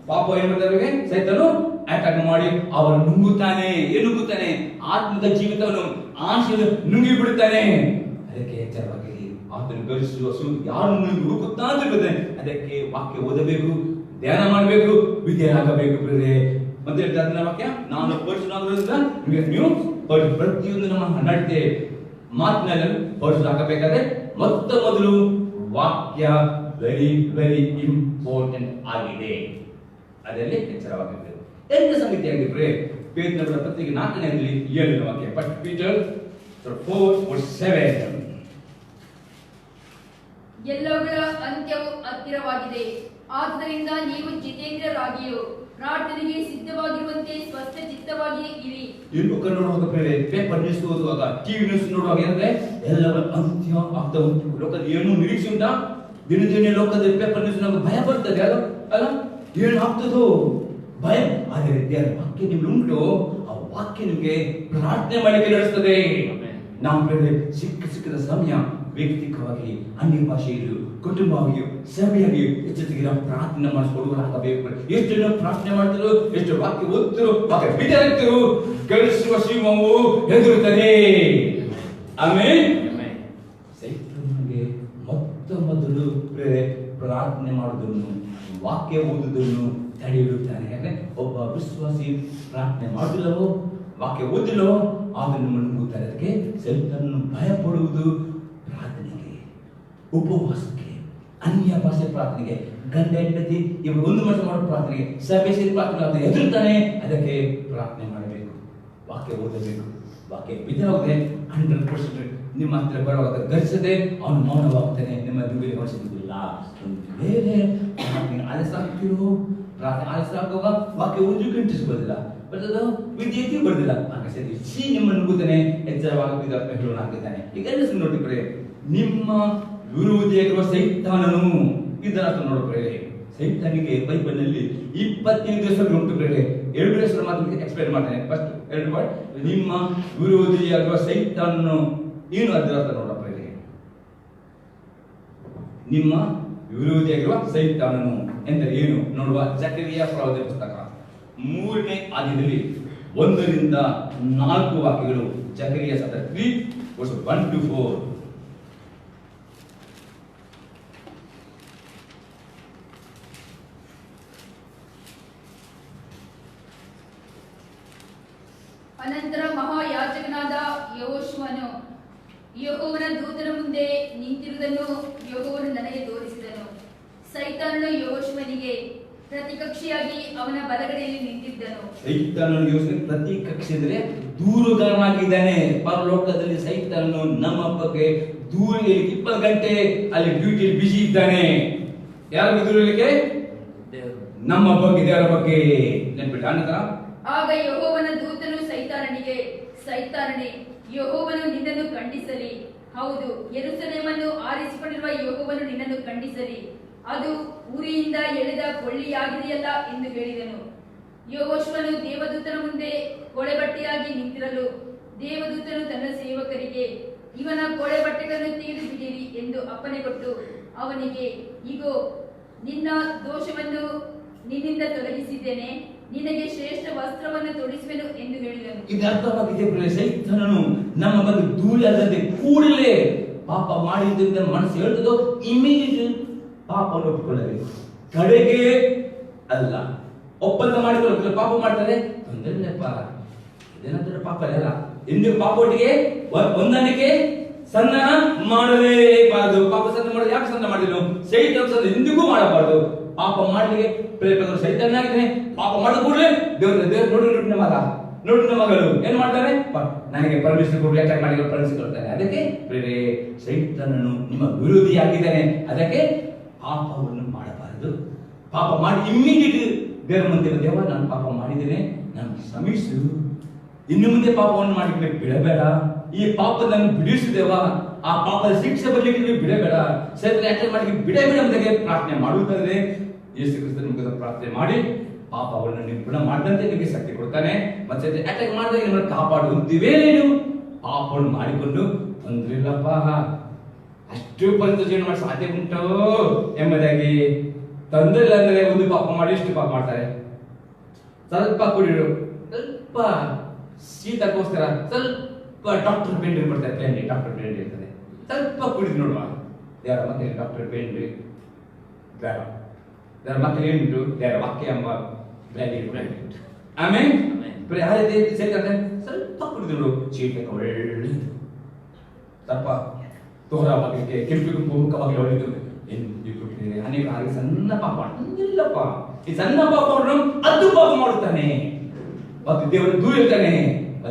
ಪಾಪ ಏನ್ ಮಾಡ್ತಾರೆ, ಸೈತನು ಅಟ್ಯಾಕ್ ಮಾಡಿ ಅವರು ನುಂಗುತ್ತಾನೆ. ಏನು ನುಂಗುತ್ತಾನೆ? ಆತ್ಮದ ಜೀವಿತವನ್ನು ಆಶೆಯನ್ನು ನುಂಗಿ ಬಿಡುತ್ತಾನೆ. ಅದಕ್ಕೆ ಎಚ್ಚರವಾಗಿ ಆತನು ಗರಿಸುವ ಯಾರು ಹುಡುಕುತ್ತಾ ಇರ್ತದೆ. ಅದಕ್ಕೆ ವಾಕ್ಯ ಓದಬೇಕು, ಧ್ಯಾನ ಮಾಡಬೇಕು, ವಿಧೇಯರಾಗಬೇಕು. ಮತ್ತೆ ಹೇಳ್ತಾರೆ ವಾಕ್ಯ, ನಾನು ಪರಿಶುದ್ಧನಾಗೋದ್ರಿಂದ ನೀವು ಪ್ರತಿಯೊಂದು ನಮ್ಮ ನಡತೆ ಮಾತಿನಲ್ಲಿ ಪರಿಶುದ್ಧರಾಗಬೇಕಾದ್ರೆ ಮೊದಲು ವಾಕ್ಯ ವೆರಿ ವೆರಿ ಇಂಪಾರ್ಟೆಂಟ್ ಆಗಿದೆ. ಅದರಲ್ಲಿ ಎಚ್ಚರವಾಗಿರಬೇಕು. ಎಂತ ಸಂಗತಿ ಆಗಿದ್ರೆ ಪೇತ್ರನ ಪತ್ರಿಕೆ 4ನೇ 7ನೇ ವಾಕ್ಯ, ಫಸ್ಟ್ ಪೀಟರ್ 4:7. ಎಲ್ಲವುಗಳ ಅಂತ್ಯವು ಹತ್ತಿರವಾಗಿದೆ. ಆದ್ದರಿಂದ ನೀವು ಜಿತೇಂದ್ರರಾಗಿಯೂ ಪ್ರಾರ್ಥನೆಗೆ ಸಿದ್ಧವಾಗಿರುವಂತೆ ಸ್ವಸ್ಥ ಚಿತ್ತವಾಗಿ ಇರಿ. ಈ ಬುಕ್ ನೋಡುವಾಗ ಪೇಪರ್ ನ್ಯೂಸ್ ಓದುವಾಗ, ಟಿವಿ ನ್ಯೂಸ್ ನೋಡುವಾಗ ಏನಂದ್ರೆ ಎಲ್ಲವರ ಅಂತ್ಯ ಆಗ್ತಾ ಉಂಟು. ಲೋಕದಲ್ಲಿ ಏನು ನಿರೀಕ್ಷೆ ಉಂಟಾ? ದಿನ ದಿನ ಲೋಕದಲ್ಲಿ ಪೇಪರ್ ನ್ಯೂಸ್ ನಮಗೆ ಭಯ ಬರ್ತದೆ ಅಲ್ಲ ಏನು ಆಗ್ತದೋ ಭಯ. ಆದರೆ ದೇವರ ವಾಕ್ಯ ನಿಮ್ಗೆ ಉಂಟು, ಆ ವಾಕ್ಯ ನಿಮಗೆ ಪ್ರಾರ್ಥನೆ ಮಾಡಲಿಕ್ಕೆ ನಡೆಸ್ತದೆ. ನಾವು ಸಿಕ್ಕಿದ ಸಮಯ ವೈಯಕ್ತಿಕವಾಗಿ, ಅನ್ಯ ಭಾಷೆಯಲ್ಲೂ, ಕುಟುಂಬವಾಗಿಯೂ, ಸಭೆಯಾಗಿಯೂ ಹೆಚ್ಚೆಚ್ಚಿಗೆ ನಾವು ಪ್ರಾರ್ಥನೆ ಮಾಡಿಸ್ಕೊಡುವರಾಗಬೇಕು. ಎಷ್ಟು ಜನ ಪ್ರಾರ್ಥನೆ ಮಾಡ್ತಿದ್ರು, ಎಷ್ಟು ವಾಕ್ಯ ಓದ್ತಿರು, ವಾಕ್ಯ ಬಿಟ್ಟರು, ಕೇಳಿಸುವ ಶಿವವು ಹೆದರುತ್ತದೆ. ಆಮೇಲೆ ಸೈತಾನನಿಗೆ ಮೊದಲು ಪ್ರಾರ್ಥನೆ ಮಾಡುವುದನ್ನು, ವಾಕ್ಯ ಓದುವುದನ್ನು ತಡೆಯಿಡುತ್ತಾನೆ. ಯಾಕಂದ್ರೆ ಒಬ್ಬ ವಿಶ್ವಾಸಿ ಪ್ರಾರ್ಥನೆ ಮಾಡುದಿಲ್ಲವೋ, ವಾಕ್ಯ ಓದಿಲ್ಲವೋ ಅದನ್ನು ಮುನ್ನುಗ್ಗುತ್ತಾರೆ. ಅದಕ್ಕೆ ಸೈತಾನನು ಭಯ ಪಡುವುದು ಪ್ರಾರ್ಥನೆಗೆ, ಉಪವಾಸಕ್ಕೆ, ಅನ್ಯ ಭಾಷೆ ಪ್ರಾರ್ಥನೆಗೆ, ಗಂಡ ಹೆಂಡತಿ ಇವರು ಒಂದು ಮನಸ್ಸು ಮಾಡೋ ಪ್ರಾರ್ಥನೆಗೆ, ಸಭೆ ಸೇರಿ ಪ್ರಾರ್ಥನೆ ಎದುರುತ್ತಾನೆ. ಅದಕ್ಕೆ ಪ್ರಾರ್ಥನೆ ಮಾಡಬೇಕು, ವಾಕ್ಯ ಓದಬೇಕು. ವಾಕ್ಯ ಬಿದ್ದವಾಗದೆ 100% ನಿಮ್ಮ ಹತ್ರ ಬರುವಾಗ ಧರಿಸದೆ ಅವನು ಮೌನವಾಗ್ತಾನೆ. ನಿಮ್ಮ ದುಡ್ಡಿಗೆ ಹೊಡಿಸುವುದಿಲ್ಲ. ಬೇರೆ ಪ್ರಾರ್ಥನೆ ಆಲಸ್ಯಾಗ್ತಿರೋ, ಪ್ರಾರ್ಥನೆ ಆಲಸ್ಯಾಗುವಾಗ ವಾಕ್ಯ ಓದಲಿಕ್ಕೆ ಇಂಟ್ರೆಸ್ಟ್ ಬರೋದಿಲ್ಲ, ಬರ್ತದೋ ವಿದ್ಯಾರ್ಥಿ ಬರೋದಿಲ್ಲ. ಸರಿ ಸಿ ನಿಮ್ಮನ್ನು ನುಗ್ಗುತ್ತಾನೆ, ಎಚ್ಚರವಾಗುತ್ತಿದ್ದ ಹೇಳೋಣ ಹಾಕಿದ್ದಾನೆ. ಈಗ ಎಲ್ಲ ನೋಡಿಕೊಳ್ಳಿ, ನಿಮ್ಮ ವಿರೋಧಿಯಾಗಿರುವ ಸೈತಾನನು ಇದರ ಅರ್ಥ ನೋಡಿಕೊಳ್ಳಿ. ಸೈತಾನಿಗೆ ಬೈಬಲ್ನಲ್ಲಿ 25 ಹೆಸರುಗಳು ಉಂಟು. 2 ಹೆಸರು ಮಾತ್ರ ಎಕ್ಸ್ಪ್ಲೇನ್ ಮಾಡ್ತೇನೆ. ಫಸ್ಟ್ 2 ಪಾಯಿಂಟ್, ನಿಮ್ಮ ವಿರೋಧಿಯಾಗುವ ಸೈತಾನನು ಏನು ಅದರ ಅರ್ಥ ನೋಡಪ್ಪ. ನಿಮ್ಮ ವಿರೋಧಿಯಾಗಿರುವ ಸೈತಾನನು ಎಂದರೆ ಏನು ನೋಡುವ. ಜಕರಿಯ ಪ್ರವಾದಿ ಪುಸ್ತಕ 3ನೇ ಅಧ್ಯಾಯದಲ್ಲಿ 1 ರಿಂದ 4 ವಾಕ್ಯಗಳು. ಜಕರಿಯ 3:1-4. ಅನಂತರ ಮಹಾಯಾಜಕನಾದ ಯೆಹೋಶುವನು ಯೆಹೋವನ ದೂತನ ಮುಂದೆ ನಿಂತಿರುವುದನ್ನು ಯೆಹೋವನು ನನಗೆ ತೋರಿಸಿದನು. ಸೈತಾನನು ಯೆಹೋಶುವನಿಗೆ ಪ್ರತಿಕಕ್ಷಿಯಾಗಿ ಅವನ ಬಲಗಡೆಯಲ್ಲಿ ನಿಂತಿದ್ದನು. ಸೈತಾನನು ಯೋಚನೆ ಪ್ರತಿಕಕ್ಷೆ ಅಂದರೆ ದೂರುಗಾರನಾಗಿದ್ದಾನೆ. ಪರಲೋಕದಲ್ಲಿ ಸೈತಾನನು ನಮ್ಮ ಬಗ್ಗೆ ದೂರ 20 ಗಂಟೆ ಅಲ್ಲಿ ಡ್ಯೂಟಿಯಲ್ಲಿ ಬಿಸಿ ಇದ್ದಾನೆ. ಯಾರ ಬಗ್ಗೆ ದೂರಲಿಕ್ಕೆ? ನಮ್ಮ ಬಗ್ಗೆ, ದೇವರ ಬಗ್ಗೆ ನೆನಪಿಟ್ಟ. ಅನಂತರ ಆಗ ಯೆಹೋವನ ದೂತನು ಸೈತಾನನಿಗೆ, ಸೈತಾನನೇ, ಯೆಹೋವನು ನಿನ್ನನ್ನು ಖಂಡಿಸಲಿ. ಹೌದು, ಯೆರೂಸಲೇಮನ್ನು ಆರಿಸಿಕೊಂಡಿರುವ ಯೆಹೋವನು ನಿನ್ನನ್ನು ಖಂಡಿಸಲಿ. ಅದು ಉರಿಯಿಂದ ಎಳೆದ ಕೊಳ್ಳಿಯಾಗಿದೆಯಲ್ಲ ಎಂದು ಹೇಳಿದನು. ಯೆಹೋಶುವನು ದೇವದೂತನ ಮುಂದೆ ಕೊಳೆಬಟ್ಟೆಯಾಗಿ ನಿಂತಿರಲು ದೇವದೂತನು ತನ್ನ ಸೇವಕರಿಗೆ, ಇವನ ಕೊಳೆಬಟ್ಟೆಗಳನ್ನು ತೆಗೆದು ಬಿಡಿರಿ ಎಂದು ಅಪ್ಪಣೆ ಕೊಟ್ಟು ಅವನಿಗೆ, ಇಗೋ, ನಿನ್ನ ದೋಷವನ್ನು ನಿನ್ನಿಂದ ತೊಲಗಿಸಿದ್ದೇನೆ, ನಿನಗೆ ಶ್ರೇಷ್ಠ ವಸ್ತ್ರವನ್ನು ತೊಡಿಸುವೆನು ಎಂದು ಹೇಳಿದನು. ಇದು ಅರ್ಥವಾಗಿದೆ. ಸೈತಾನನು ನಮ್ಮ ಬಗ್ಗೆ ದೂರದಂತೆ ಕೂಡಲೇ ಪಾಪ ಮಾಡಿದ್ದರಿಂದ ಮನಸ್ಸು ಹೇಳ್ತದೋ ಇಮಿಡಿಯೇಟ್ ಪಾಪವನ್ನು ಒಪ್ಪಿಕೊಳ್ಳಬೇಕು. ಕಡೆಗೆ ಅಲ್ಲ, ಒಪ್ಪಂದ ಮಾಡಿಕೊಳ್ಳ ಪಾಪ ಮಾಡ್ತಾರೆ, ತೊಂದರೆಪ್ಪ, ಇದೇನಂತ ಪಾಪ ಅಲ್ಲ. ಎಂದು ಪಾಪ ಒಟ್ಟಿಗೆ ಹೊಂದಾಣಿಕೆ ಸಂಧಾನ ಮಾಡಲೇಬಾರದು. ಪಾಪ ಸಂಧಾನ ಮಾಡೋದು ಯಾಕೆ ಸಂಧಾನ ಮಾಡಿದ್ರು? ಸೈತಾನ ಸಂಧಾನ ಎಂದಿಗೂ ಮಾಡಬಾರದು. ಪಾಪ ಮಾಡಲಿಕ್ಕೆ ಪ್ರೇರೇಪಿಸಿದ ಸೈತಾನನಾಗಿದ್ದಾನೆ. ಪಾಪ ಮಾಡಿದ ಕೂಡಲೇ ದೇವರು ನೋಡಿನ ಮಗಳು ಏನ್ ಮಾಡ್ತಾರೆ? ನನಗೆ ಪರಮೇಶ್ವರ ಕೊಡ್ಲಿ ಅಟ್ಯಾಕ್ ಮಾಡಿ ಪರಮೇಶ್ವರ್ತಾರೆ. ಅದಕ್ಕೆ ಸೈತಾನನು ನಿಮ್ಮ ವಿರೋಧಿಯಾಗಿದ್ದಾನೆ. ಅದಕ್ಕೆ ಪಾಪವನ್ನು ಮಾಡಬಾರದು. ಪಾಪ ಮಾಡಿ ಇಮ್ಮಿಡಿಯೇಟ್ ದೇವರ ಮುಂದೆ, ದೇವ ನಾನು ಪಾಪ ಮಾಡಿದ್ದೇನೆ, ನಾನು ಕ್ಷಮಿಸು, ಇನ್ನು ಮುಂದೆ ಪಾಪವನ್ನು ಮಾಡಲಿಕ್ಕೆ ಬಿಡಬೇಡ, ಈ ಪಾಪವನ್ನು ಬಿಡಿಸಿದೇವ, ಆ ಪಾಪದ ಶಿಕ್ಷೆ ಬರಲಿಕ್ಕೆ ಬಿಡಬೇಡ, ಸೈತಾನ ಅಟ್ಯಾಕ್ ಮಾಡಲಿಕ್ಕೆ ಬಿಡಬೇಡ ಎಂಬುದಾಗಿ ಪ್ರಾರ್ಥನೆ ಮಾಡುವುದಾದರೆ ಯೇಸು ಕ್ರಿಸ್ತನ ಮುಖದ ಪ್ರಾರ್ಥನೆ ಮಾಡಿ ಪಾಪವನ್ನು ನೀವು ಗುಣ ಮಾಡದಂತೆ ನಿಮಗೆ ಶಕ್ತಿ ಕೊಡ್ತಾನೆ. ಮತ್ತೆ ಅಟ್ಯಾಕ್ ಮಾಡಿದಾಗ ನಿಮ್ಮನ್ನು ಕಾಪಾಡುವಂತಿವೇ. ನೀನು ಪಾಪವನ್ನು ಮಾಡಿಕೊಂಡು ತೊಂದ್ರಿಲ್ಲಪ್ಪ, ಅಷ್ಟು ಪಂಚ ಜೀವನ ಮಾಡಿ ಸಾಧ್ಯ ಉಂಟು ಎಂಬುದಾಗಿ ತೊಂದರೆ ಇಲ್ಲ ಅಂದ್ರೆ ಒಂದು ಪಾಪ ಮಾಡಿ ಇಷ್ಟು ಪಾಪ ಮಾಡ್ತಾರೆ. ಸ್ವಲ್ಪ ಕುಡಿರು, ಸ್ವಲ್ಪ ಶೀತಕ್ಕೋಸ್ಕರ ಸ್ವಲ್ಪ ಡಾಕ್ಟರ್ ಪೇಂಡ್ ಬರ್ತಾರೆ, ಪ್ಲೇನ್ ಡಾಕ್ಟರ್ ಪೇಂಡ್ ಇರ್ತದೆ, ಸ್ವಲ್ಪ ಕುಡಿದು ನೋಡುವ. ಯಾರ ಮತ್ತೆ ಡಾಕ್ಟರ್ ಪೇಂಡ್ ಬೇಡ, ಅದರ ಮಕ್ಕಳು ಏನುಂಟು? ದೇವರ ವಾಕ್ಯ ಎಂಬ ಬ್ರ್ಯಾಂಡ್. ಆಮೇಲೆ ಸ್ವಲ್ಪ ಕುಡಿದು ಚೀಟಕ್ಕೆ ಒಳ್ಳೆದು, ಸ್ವಲ್ಪ ತೋರವಾಗಲಿಕ್ಕೆ ಕೆಂಪು ಮುಖವಾಗಿ ಒಳ್ಳೆದು. ಅನೇಕ ಹಾಗೆ ಸಣ್ಣ ಪಾಪ ಇಲ್ಲಪ್ಪ, ಈ ಸಣ್ಣ ಪಾಪವನ್ನು ಅದು ಪಾಪ ಮಾಡುತ್ತಾನೆ ಮತ್ತು ದೇವರು ದೂರ ಇರ್ತಾನೆ.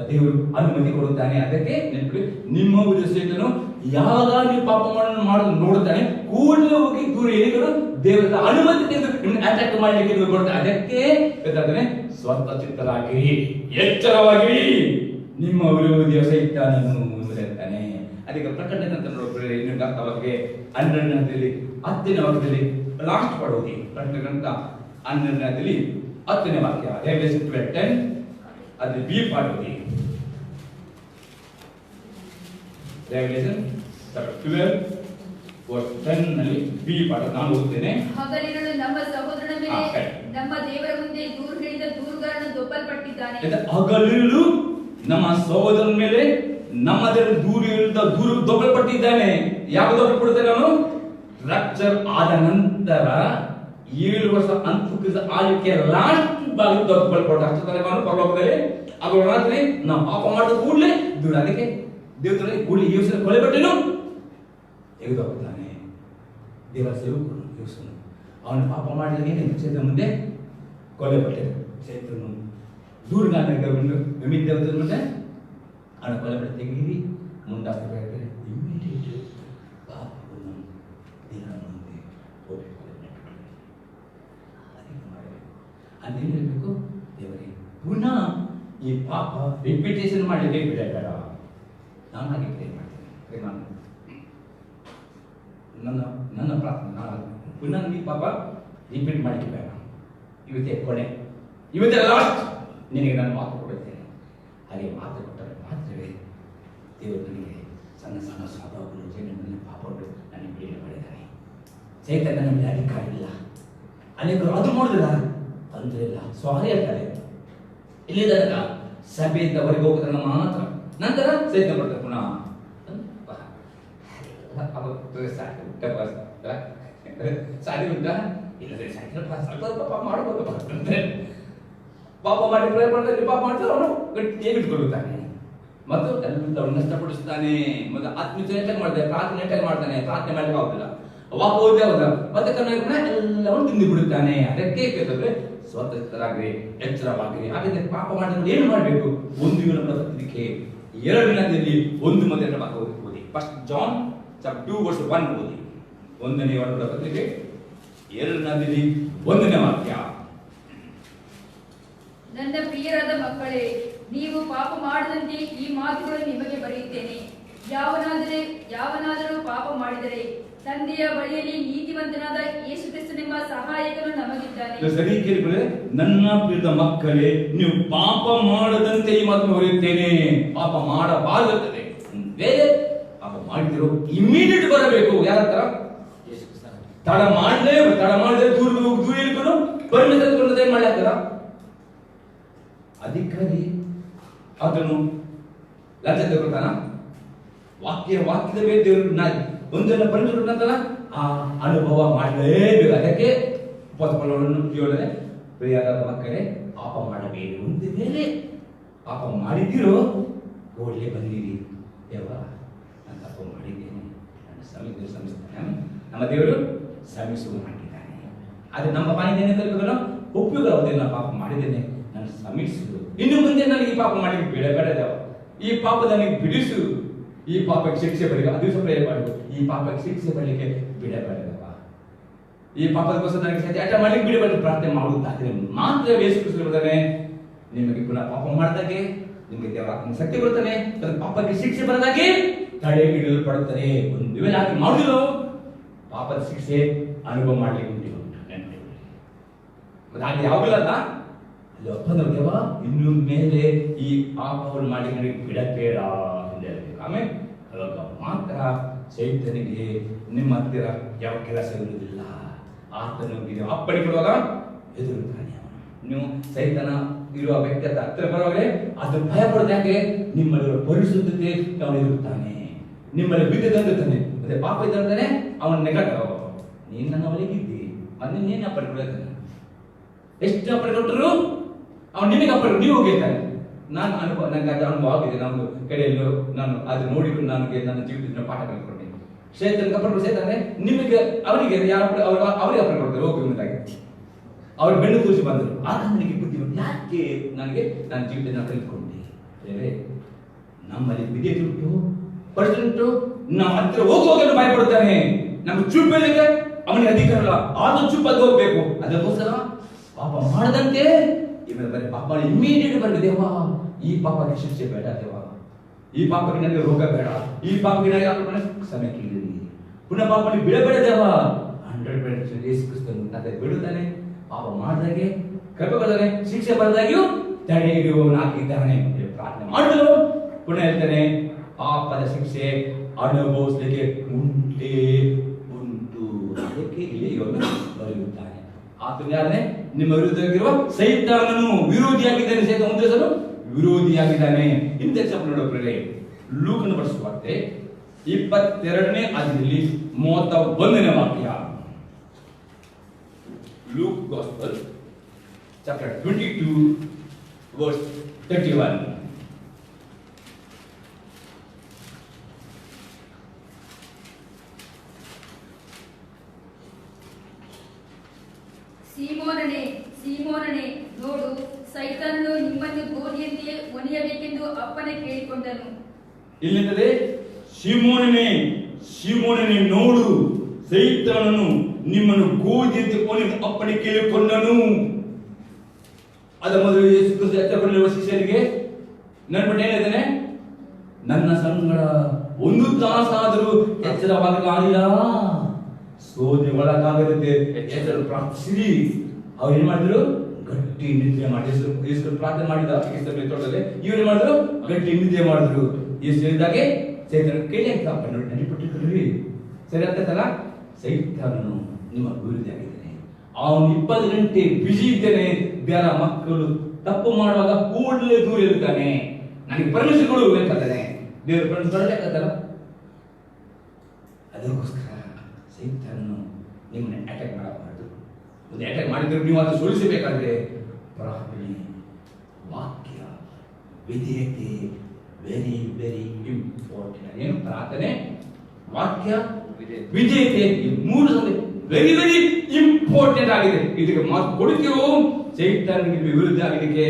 ದೇವರು ಅನುಮತಿ ಕೊಡುತ್ತಾನೆ. ಅದಕ್ಕೆ ನೆನಪು, ನಿಮ್ಮ ವಿರುದ್ಧ ಸೈತಾನನು ಯಾವಾಗ ನೀವು ಪಾಪ ಮಾಡೋದು ನೋಡುತ್ತಾನೆ, ಕೂಡಲೇ ಹೋಗಿ ದೂರ ಏನಿದ್ರು ದೇವರ ಅನುಮತಿ ತೆಗೆದು ಅಟ್ಯಾಕ್ ಮಾಡಲಿಕ್ಕೆ ಕೊಡ್ತಾರೆ. ಅದಕ್ಕೆ ಬೇಕಾದ್ರೆ ಸ್ವತಃಚಿತ್ತರಾಗಿರಿ, ಎಚ್ಚರವಾಗಿರಿ, ನಿಮ್ಮ ವಿರೋಧಿಯ ಸೈತಾನನು ಎಂಬುದಿರ್ತಾನೆ. ಅದಕ್ಕೆ ಪ್ರಕಟಣೆ ಅಂತ ನೋಡಿದ್ರೆ ಇನ್ನೊಂದು ಅರ್ಥವಾಗಿ 12ನೇ 10ನೇ ವಾಕ್ಯದಲ್ಲಿ ಲಾಸ್ಟ್ ಪಡುವುದು ಪ್ರಕಟಣೆ ಗ್ರಂಥ 12ನೇ 10ನೇ ವಾಕ್ಯ, Revelation 12:10 ಅದು ಬಿ ಪಾಠವಾಗಿ. Revelation 12:10 ನಲ್ಲಿ ಬಿ ಪಾಠ ನಾನು ಓದ್ತೇನೆ. ಹಗಲಿರುಳು ನಮ್ಮ ಸಹೋದರನ ಮೇಲೆ ನಮ್ಮ ದೇವರ ಮುಂದೆ ದೂರು ಹೇಳಿದ ದೂರುಗಾರನು ದೊಬ್ಬಲ್ಪಟ್ಟಿದ್ದಾನೆ. ಹಗಲಿರುಳು ನಮ್ಮ ಸಹೋದರನ ಮೇಲೆ ನಮ್ಮ ದೇವರ ದೂರು ದೊಬ್ಬಲ್ಪಟ್ಟಿದ್ದಾನೆ. ಯಾವ ದೊಬ್ಬಲ್ಪಡ್ತಾನೆ ಅವನು? ರಪ್ಚರ್ ಆದ ನಂತರ 7 ವರ್ಷ ಅಂತುಕಿದ ಆಳ್ವಿಕೆ ಲಾಸ್ಟ್ ಬಾಗಿ ದೊಬ್ಬಲ್ಪಟ್ಟ ಅವನು ಪರಲೋಕದಲ್ಲಿ. ಅವರ ರಾತ್ರಿ ನಾವು ಪಾಪ ಮಾಡಿದ ಕೂಡಲೇ ದೂರ, ಅದಕ್ಕೆ ದೇವರಲ್ಲಿ ಕೂಡಲೇ ಯೋಸನ ಕೊಲೆಪಟ್ಟನು ತೆಗೆದು ಹೋಗ್ತಾನೆ. ದೇವರ ಸೇವಕನು ಯೋಸನು ಅವನು ಪಾಪ ಮಾಡಿದಾಗ ಏನೇನು ಚೇತನ ಮುಂದೆ ಕೊಲೆಪಟ್ಟೆ ಚೇತನು ದೂರಗಾನ ದೇವತೆ ಮುಂದೆ ಅವನ ಕೊಲೆಪಟ್ಟೆ ತೆಗೀರಿ ಮುಂದಾಗ್ತಾ ಹೇಳ್ತಾರೆ. ಇಮಿಡಿಯೇಟ್ ಪಾಪವನ್ನು ದೇವರ ಮುಂದೆ ಹೋಗಿ ಅದೇನು ಹೇಳಬೇಕು, ದೇವರೇ ಪುನಃ ಈ ಪಾಪ ರಿಪಿಟೇಷನ್ ಮಾಡಲಿಕ್ಕೆ ಬಿಡಬೇಡ. ನಾನು ಹಾಗೆ ಪ್ರೇ ಮಾಡ್ತೇನೆ, ನನ್ನ ಪ್ರಾರ್ಥನೆ, ನಾನು ಪುನಃ ಈ ಪಾಪ ರಿಪೀಟ್ ಮಾಡಲಿಕ್ಕೆ ಬೇಡ. ಇವತ್ತೇ ಕೊನೆ, ಇವತ್ತೇ ಲಾಸ್ಟ್, ನಿನಗೆ ನಾನು ಮಾತು ಕೊಡುತ್ತೇನೆ. ಹಾಗೆ ಮಾತು ಕೊಟ್ಟರೆ ಮಾತ್ರವೇ ದೇವರು ನನಗೆ ಸಣ್ಣ ಸಣ್ಣ ಸ್ವಭಾವಗಳು ಜೀವನದಲ್ಲಿ ಪಾಪಗಳು ನನಗೆ ಬಿಡುಗಡೆ ಮಾಡಿದ್ದಾನೆ. ಚೈತನ್ಯ ನಮಗೆ ಅಧಿಕಾರ ಇಲ್ಲ. ಅನೇಕರು ಅದು ಮಾಡಿದ್ರ ತೊಂದರೆ ಇಲ್ಲ, ಸ್ವಾರಿ ಹೇಳ್ತಾರೆ. ಇಲ್ಲಿದ್ದಾಗ ಸಭೆಯಿಂದ ಹೊರಗೆ ಹೋಗೋದನ್ನ ಮಾತ್ರ, ನಂತರ ಚೈತನ್ಯ ಬರ್ತಾರೆ ಪುನಃ ಸಾರಿ ಉಂಟಾ ಇಲ್ಲದೆ ಪಾಪ ಮಾಡಬಹುದು. ಪಾಪ ಮಾಡಿ ಪ್ರಯತ್ನ ಮಾಡಿದ್ರೆ ಪಾಪ ಮಾಡ್ತಾರೆ, ಅವನು ಗಟ್ಟಿಯಾಗಿ ಇಟ್ಕೊಳ್ಳುತ್ತಾನೆ ಮತ್ತು ಎಲ್ಲ ನಷ್ಟಪಡಿಸ್ತಾನೆ. ಮತ್ತು ಆತ್ಮೀಯ ಮಾಡ್ತಾನೆ, ಪ್ರಾರ್ಥನೆ ಮಾಡ್ತಾನೆ, ಪ್ರಾರ್ಥನೆ ಮಾಡಲಿಕ್ಕೆ ಆಗುದಿಲ್ಲ, ವಾಪ ಹೋದೇ ಹೋದ ಮತ್ತೆ ಕನ್ನಡ ಎಲ್ಲವನ್ನು ತಿಂದು ಬಿಡುತ್ತಾನೆ. ಅದಕ್ಕೆ ಬೇಕಾದ್ರೆ ಸ್ವತಂತ್ರರಾಗ್ರಿ, ಎಚ್ಚರವಾಗಿರಿ. ಹಾಗಾದ್ರೆ ಪಾಪ ಮಾಡಿದ್ರೆ ಏನು ಮಾಡಬೇಕು? 1 ಯೋಹನ ಪತ್ರಿಕೆ 2ನೇದಲ್ಲಿ 1 ಮತ್ತು 2 ವಾಕ್ಯ ಓದಿ. ಫಸ್ಟ್ ಜಾನ್ ಚಾಪ್ಟರ್ 2 ವರ್ಸ್ 1 ಓದಿ. 1ನೇ ಯೋಹನ ಪತ್ರಿಕೆ 2ನೇದಲ್ಲಿ 1ನೇ ವಾಕ್ಯ. ನನ್ನ ಪ್ರಿಯರಾದ ಮಕ್ಕಳೇ, ನೀವು ಪಾಪ ಮಾಡದಂತೆ ಈ ಮಾತುಗಳನ್ನು ನಿಮಗೆ ಬರೆಯುತ್ತೇನೆ. ಯಾವನಾದರೂ ಪಾಪ ಮಾಡಿದರೆ ತಂದೆಯ ಬಳಿಯಲ್ಲಿ ನೀತಿವಂತನಾದ ಯೇಸು ಕ್ರಿಸ್ತನೆಂಬ ಸಹಾಯಕನು ನಮಗಿದ್ದಾನೆ. ಸರಿ ಕೇಳಿಕೊಳ್ಳಿ, ನನ್ನ ಪ್ರಿಯದ ಮಕ್ಕಳೇ, ನೀವು ಪಾಪ ಮಾಡದಂತೆ ಈ ಮಾತನ್ನು ಬರೆಯುತ್ತೇನೆ. ಪಾಪ ಮಾಡಬಾರದಂತೆ, ಬೇರೆ ಪಾಪ ಮಾಡಿದಿರೋ ಇಮಿಡಿಯೇಟ್ ಬರಬೇಕು. ಯಾರ ಹತ್ರ? ತಡ ಮಾಡಲೇ ದೂರ ಇಟ್ಕೊಂಡು ಪರಿಣಿತ ಏನ್ ಮಾಡಿ ಹಾಕ್ತಾರ? ಅಧಿಕಾರಿ ಅದನ್ನು ಲಂಚ ತಗೊಳ್ತಾನ? ವಾಕ್ಯದ ಮೇಲೆ ದೇವರು ಒಂದೆಲ್ಲ ಪರಿಣಿತ ನಂತರ ಆ ಅನುಭವ ಮಾಡಲೇಬೇಕು. ಅದಕ್ಕೆ ಪದಗಳನ್ನು ಪ್ರಿಯರಾದ ಮಕ್ಕಳೇ, ಪಾಪ ಮಾಡಬೇಡಿ. ಒಂದು ಮೇಲೆ ಪಾಪ ಮಾಡಿದ್ದೀರೋ ಓಡ್ಲೇ ಬಂದಿರಿ. ದೇವ, ನಾನು ತಪ್ಪು ಮಾಡಿದ್ದೇನೆ, ನನ್ನ ಶ್ರಮಿಸ್ತಾನೆ. ನಮ್ಮ ದೇವರು ಶ್ರಮಿಸುವ ಮಾಡಿದ್ದಾನೆ. ಆದರೆ ನಮ್ಮ ಬಾಯಿದೇನೆ ತಲುಪಲು ಉಪಯೋಗ ಆಗುವುದಿಲ್ಲ. ಪಾಪ ಮಾಡಿದ್ದೇನೆ, ನಾನು ಶ್ರಮಿಸುವುದು. ಇನ್ನು ಮುಂದೆ ನನಗೆ ಈ ಪಾಪ ಮಾಡಿ ಬಿಡಬೇಡ ದೇವ, ಈ ಪಾಪ ನನಗೆ ಬಿಡಿಸು, ಈ ಪಾಪಕ್ಕೆ ಶಿಕ್ಷೆ ಬರಲಿಕ್ಕೆ ಅದು ಸಹ ಪ್ರಯತ್ನ ಮಾಡು, ಈ ಪಾಪಕ್ಕೆ ಶಿಕ್ಷೆ ಬರಲಿಕ್ಕೆ ಬಿಡಬೇಡ ದೇವ, ಈ ಪಾಪದಕ್ಕೋಸ್ಕರ ನನಗೆ ಸತ್ಯ ಆಟ ಮಾಡ್ಲಿಕ್ಕೆ ಬಿಡಬೇಡ. ಪ್ರಾರ್ಥನೆ ಮಾಡುವುದಾದ್ರೆ ಮಾತ್ರ ಯೇಸು ಕ್ರಿಸ್ತನು ಬರ್ತಾನೆ. ನಿಮಗೆ ಪುನಃ ಪಾಪ ಮಾಡಿದಾಗೆ ನಿಮಗೆ ದೇವರ ಆತ್ಮ ಶಕ್ತಿ ಬರುತ್ತಾನೆ. ಪಾಪಕ್ಕೆ ಶಿಕ್ಷೆ ಬರದಾಗೆ ತಡೆ ಹಿಡಿಯಲ್ಪಡುತ್ತದೆ. ಒಂದು ವೇಳೆ ಹಾಗೆ ಮಾಡುದಿಲ್ಲ, ಪಾಪದ ಶಿಕ್ಷೆ ಅನುಭವ ಮಾಡ್ಲಿಕ್ಕೆ ಉಂಟು. ಮತ್ತೆ ಹಾಗೆ ಯಾವಾಗಲ್ಲ ಅಲ್ಲಿ ಒಪ್ಪಂದವ ಇನ್ನು ಮೇಲೆ ಈ ಪಾಪವನ್ನು ಮಾಡಿ ನನಗೆ ಬಿಡಬೇಡ ಅಂತ ಹೇಳ್ಬೇಕು. ಆಮೇಲೆ ಅವಾಗ ಮಾತ್ರ ಚೈತನ್ಯನಿಗೆ ನಿಮ್ಮ ಹತ್ತಿರ ಯಾವ ಕೆಲಸ ಇರುವುದಿಲ್ಲ. ಆತನಿಗೆ ಅಪ್ಪಣೆ ಕೊಡುವಾಗ ಎದುರುತ್ತಾನೆ. ನೀವು ಸೈತನ ಇರುವ ವ್ಯಕ್ತಿ ಹತ್ತಿರ ಬರುವಾಗಲೇ ಅದು ಭಯ ಪಡೋದು. ಯಾಕೆ? ನಿಮ್ಮಲ್ಲಿರುವ ಪರಿಶುದ್ಧತೆ ಅವನು ಎದುರುತ್ತಾನೆ, ನಿಮ್ಮಲ್ಲಿ ಬಿದ್ದಿದ್ದ ಅಂತಾನೆ. ಮತ್ತೆ ಪಾಪ ಇದ್ದಾನೆ ಅವನ ನೆಗಟ, ನೀನು ನನ್ನ ಒಳಗಿದ್ದಿ, ಮತ್ತೆ ನೀನು ಅಪ್ಪಣೆ ಕೊಡ್ತಾನೆ. ಎಷ್ಟು ಅಪ್ಪಣೆ ಕೊಟ್ಟರು ಅವನು ನಿನಗೆ ಅಪ್ಪಣೆ, ನೀವು ಹೋಗಿರ್ತಾನೆ. ನಾನು ಅನುಭವ, ನನಗೆ ಅದು ಅನುಭವ ಆಗಿದೆ. ನಾನು ಕಡೆಯಲ್ಲೂ ನಾನು ಅದು ನೋಡಿಕೊಂಡು ನನಗೆ ನನ್ನ ಜೀವಿತದ ಪಾಠ ಕಲ್ತ್ಕೊಂಡೆ. ಶೇತನ್ ಕಪ್ಪಡು ಸೇತಂದ್ರೆ ನಿಮಗೆ ಅವರಿಗೆ ಅವರಿಗೆ ಅಪ್ಪಣೆ ಕೊಡ್ತಾರೆ, ಹೋಗಿ ಮುಂದಾಗಿ ಅವ್ರು ಬೆನ್ನು ತೋರಿಸಿ ಬಂದರು. ಆಗ ನನಗೆ ಬುದ್ಧಿ ಯಾಕೆ ನನಗೆ ನನ್ನ ಜೀವಿತ ಕಲಿತ್ಕೊಂಡೆ. ನಮ್ಮಲ್ಲಿ ವಿದ್ಯುತ್ ಉಂಟು, ಪರಿಸ್ಥಿತಿ ನಾವು ಹತ್ತಿರ ಹೋಗುವಾಗ ಭಯಪಡುತ್ತಾನೆ. ನಮ್ಗೆ ಚುಪ್ ಹೇಳಿದ್ರೆ ಅವನಿಗೆ ಅಧಿಕಾರ ಇಲ್ಲ, ಆದ್ರೂ ಚುಪ್ಪಲ್ಲಿ ಹೋಗ್ಬೇಕು. ಅದಕ್ಕೋಸ್ಕರ ಪಾಪ ಮಾಡದಂತೆ ಇವರ ಬರೀ ಪಾಪ ಇಮ್ಮಿಡಿಯೇಟ್ ಬರಲಿ, ದೇವ ಈ ಪಾಪಕ್ಕೆ ಶಿಕ್ಷೆ ಬೇಡ, ದೇವ ಈ ಪಾಪಕ್ಕೆ ನನಗೆ ರೋಗ ಬೇಡ, ಈ ಪಾಪಕ್ಕೆ ನನಗೆ ಸಮಯ ಕೇಳಿರಿ, ಪುನಃ ಪಾಪಕ್ಕೆ ಬೀಳಬೇಡ ದೇವ. 100% ಯೇಸು ಕ್ರಿಸ್ತನು ಅದೇ ಬಿಡುತ್ತಾನೆ. ಪಾಪ ಮಾಡಿದಾಗೆ ಕೃಪೆ ಬರದಾಗೆ ಶಿಕ್ಷೆ ಬರದಾಗಿಯೂ ತಡೆ ಹಿಡಿಯುವವನಾಗಿದ್ದಾನೆ. ಪ್ರಾರ್ಥನೆ ಮಾಡಿದ್ರು ಪುನಃ ಹೇಳ್ತಾನೆ, ಪಾಪದ ಶಿಕ್ಷೆ ಅನುಭವಿಸಲಿಕ್ಕೆ ಉಂಟೇ ಉಂಟು, ಅದಕ್ಕೆ ಇಲ್ಲಿ ಇವನು ಬರೆಯುತ್ತಾನೆ. ಆತನು ಯಾರೇ? ನಿಮ್ಮ ವಿರುದ್ಧವಾಗಿರುವ ಸೈತಾನನು ವಿರೋಧಿಯಾಗಿದ್ದಾನೆ. ಸೈತಾನ ಒಂದು ಹೆಸರು ವಿರೋಧಿಯಾಗಿದ್ದಾನೆ. ಇಂಥ ಎಕ್ಸಾಂಪಲ್ ನೋಡೋಪ್ರೆ, ಲೂಕನ ಬರೆಸುವಾರ್ತೆ 22ನೇ ಅಧ್ಯಾಯದಲ್ಲಿ 31ನೇ ವಾಕ್ಯ. Luke gospel chapter 22 verse 31. ಸೀಮೋನನೇ, ಸೀಮೋನನೇ, ನೋಡು, ಸೈತಾನನು ನಿಮ್ಮನ್ನು ಗೋಧಿಯಂತೆ ಒನೆಯಬೇಕೆಂದು ಅಪ್ಪಣೆ ಕೇಳಿಕೊಂಡನು. ಇಲ್ಲಿಂದಲೇ ಸೀಮೋನನೇ, ಸೀಮೋನನೇ, ನೋಡು, ಸೈತಾನನು ನಿಮ್ಮನ್ನು ಗೋಧಿಯಂತೆ ಒನೆಯ ಅಪ್ಪಣೆ ಕೇಳಿಕೊಂಡನು. ಅದ ಮೊದಲು ಯೇಸು ಕ್ರಿಸ್ತ ಎತ್ತಕೊಂಡಿರುವ ಶಿಷ್ಯರಿಗೆ ನೆನಪಟ್ಟು ಏನಿದ್ದಾನೆ? ನನ್ನ ಸಂಗಡ ಒಂದು ತಾಸಾದರೂ ಎಚ್ಚರವಾಗಲಿಲ್ಲ, ಸೋದೆ ಒಳಗಾಗದಂತೆ ಎಚ್ಚರ ಪ್ರಾರ್ಥಿಸಿರಿ. ಅವ್ರು ಏನ್ ಮಾಡಿದ್ರು? ಗಟ್ಟಿ ನಿದ್ರೆ ಮಾಡಿ ಯೇಸು ಪ್ರಾರ್ಥನೆ ಮಾಡಿದ ತೋಟದಲ್ಲಿ ಇವ್ರು ಏನ್ ಮಾಡಿದ್ರು? ಗಟ್ಟಿ ನಿದ್ರೆ ಮಾಡಿದ್ರು. ಯೇಸು ಹೇಳಿದಾಗೆ ಸೈತಾನ ಕೇಳಿ ಅಂತ ನೆನಪಿಟ್ಟಿದ್ರಿ. ಸರಿ ಆಗ್ತದಲ್ಲ? ಸೈತಾನನು ನಿಮ್ಮ ವಿರುದ್ಧಿಯಾಗಿದ್ದಾನೆ. ಅವನು 20 ಗಂಟೆ ಬಿಜಿ ಇದ್ದೇನೆ. ಬೇರೆ ಮಕ್ಕಳು ತಪ್ಪು ಮಾಡುವಾಗ ಕೂಡಲೇ ದೂರ ಇರ್ತಾನೆ. ನನಗೆ ಪರ್ಮಿಷನ್ ಕೊಡು ಬೇಕಾಗ್ತಾನೆ. ದೇವ್ರ ಪರ್ಮಿಷನ್ ಕೊಡಲೇಕಾಗಲ್ಲ. ಅದಕ್ಕೋಸ್ಕರ ಸೈತಾನನು ನಿಮ್ಮನ್ನ ಅಟ್ಯಾಕ್ ಮಾಡಬಾರ್ದು. ಒಂದು ಅಟ್ಯಾಕ್ ಮಾಡಿದ್ರೆ ನೀವು ಅದನ್ನು ಸೋಲಿಸಬೇಕಾದ್ರೆ ಪ್ರಾರ್ಥನೆ, ವಾಕ್ಯ, ವಿಧೇಯತೆ ವೆರಿ ವೆರಿ ಇಂಪಾರ್ಟೆಂಟ್. ಏನು? ಪ್ರಾರ್ಥನೆ, ವಾಕ್ಯ, ವಿಧೇಯತೆ, ಈ ಮೂರು ವೆರಿ ವೆರಿ ಇಂಪಾರ್ಟೆಂಟ್ ಆಗಿದೆ. ಇದಕ್ಕೆ ಮಾತು ಕೊಡುತ್ತೀರೋ ಸೈತಾನನಿಗೆ ವಿರುದ್ಧ ಆಗಲಿಕ್ಕೆ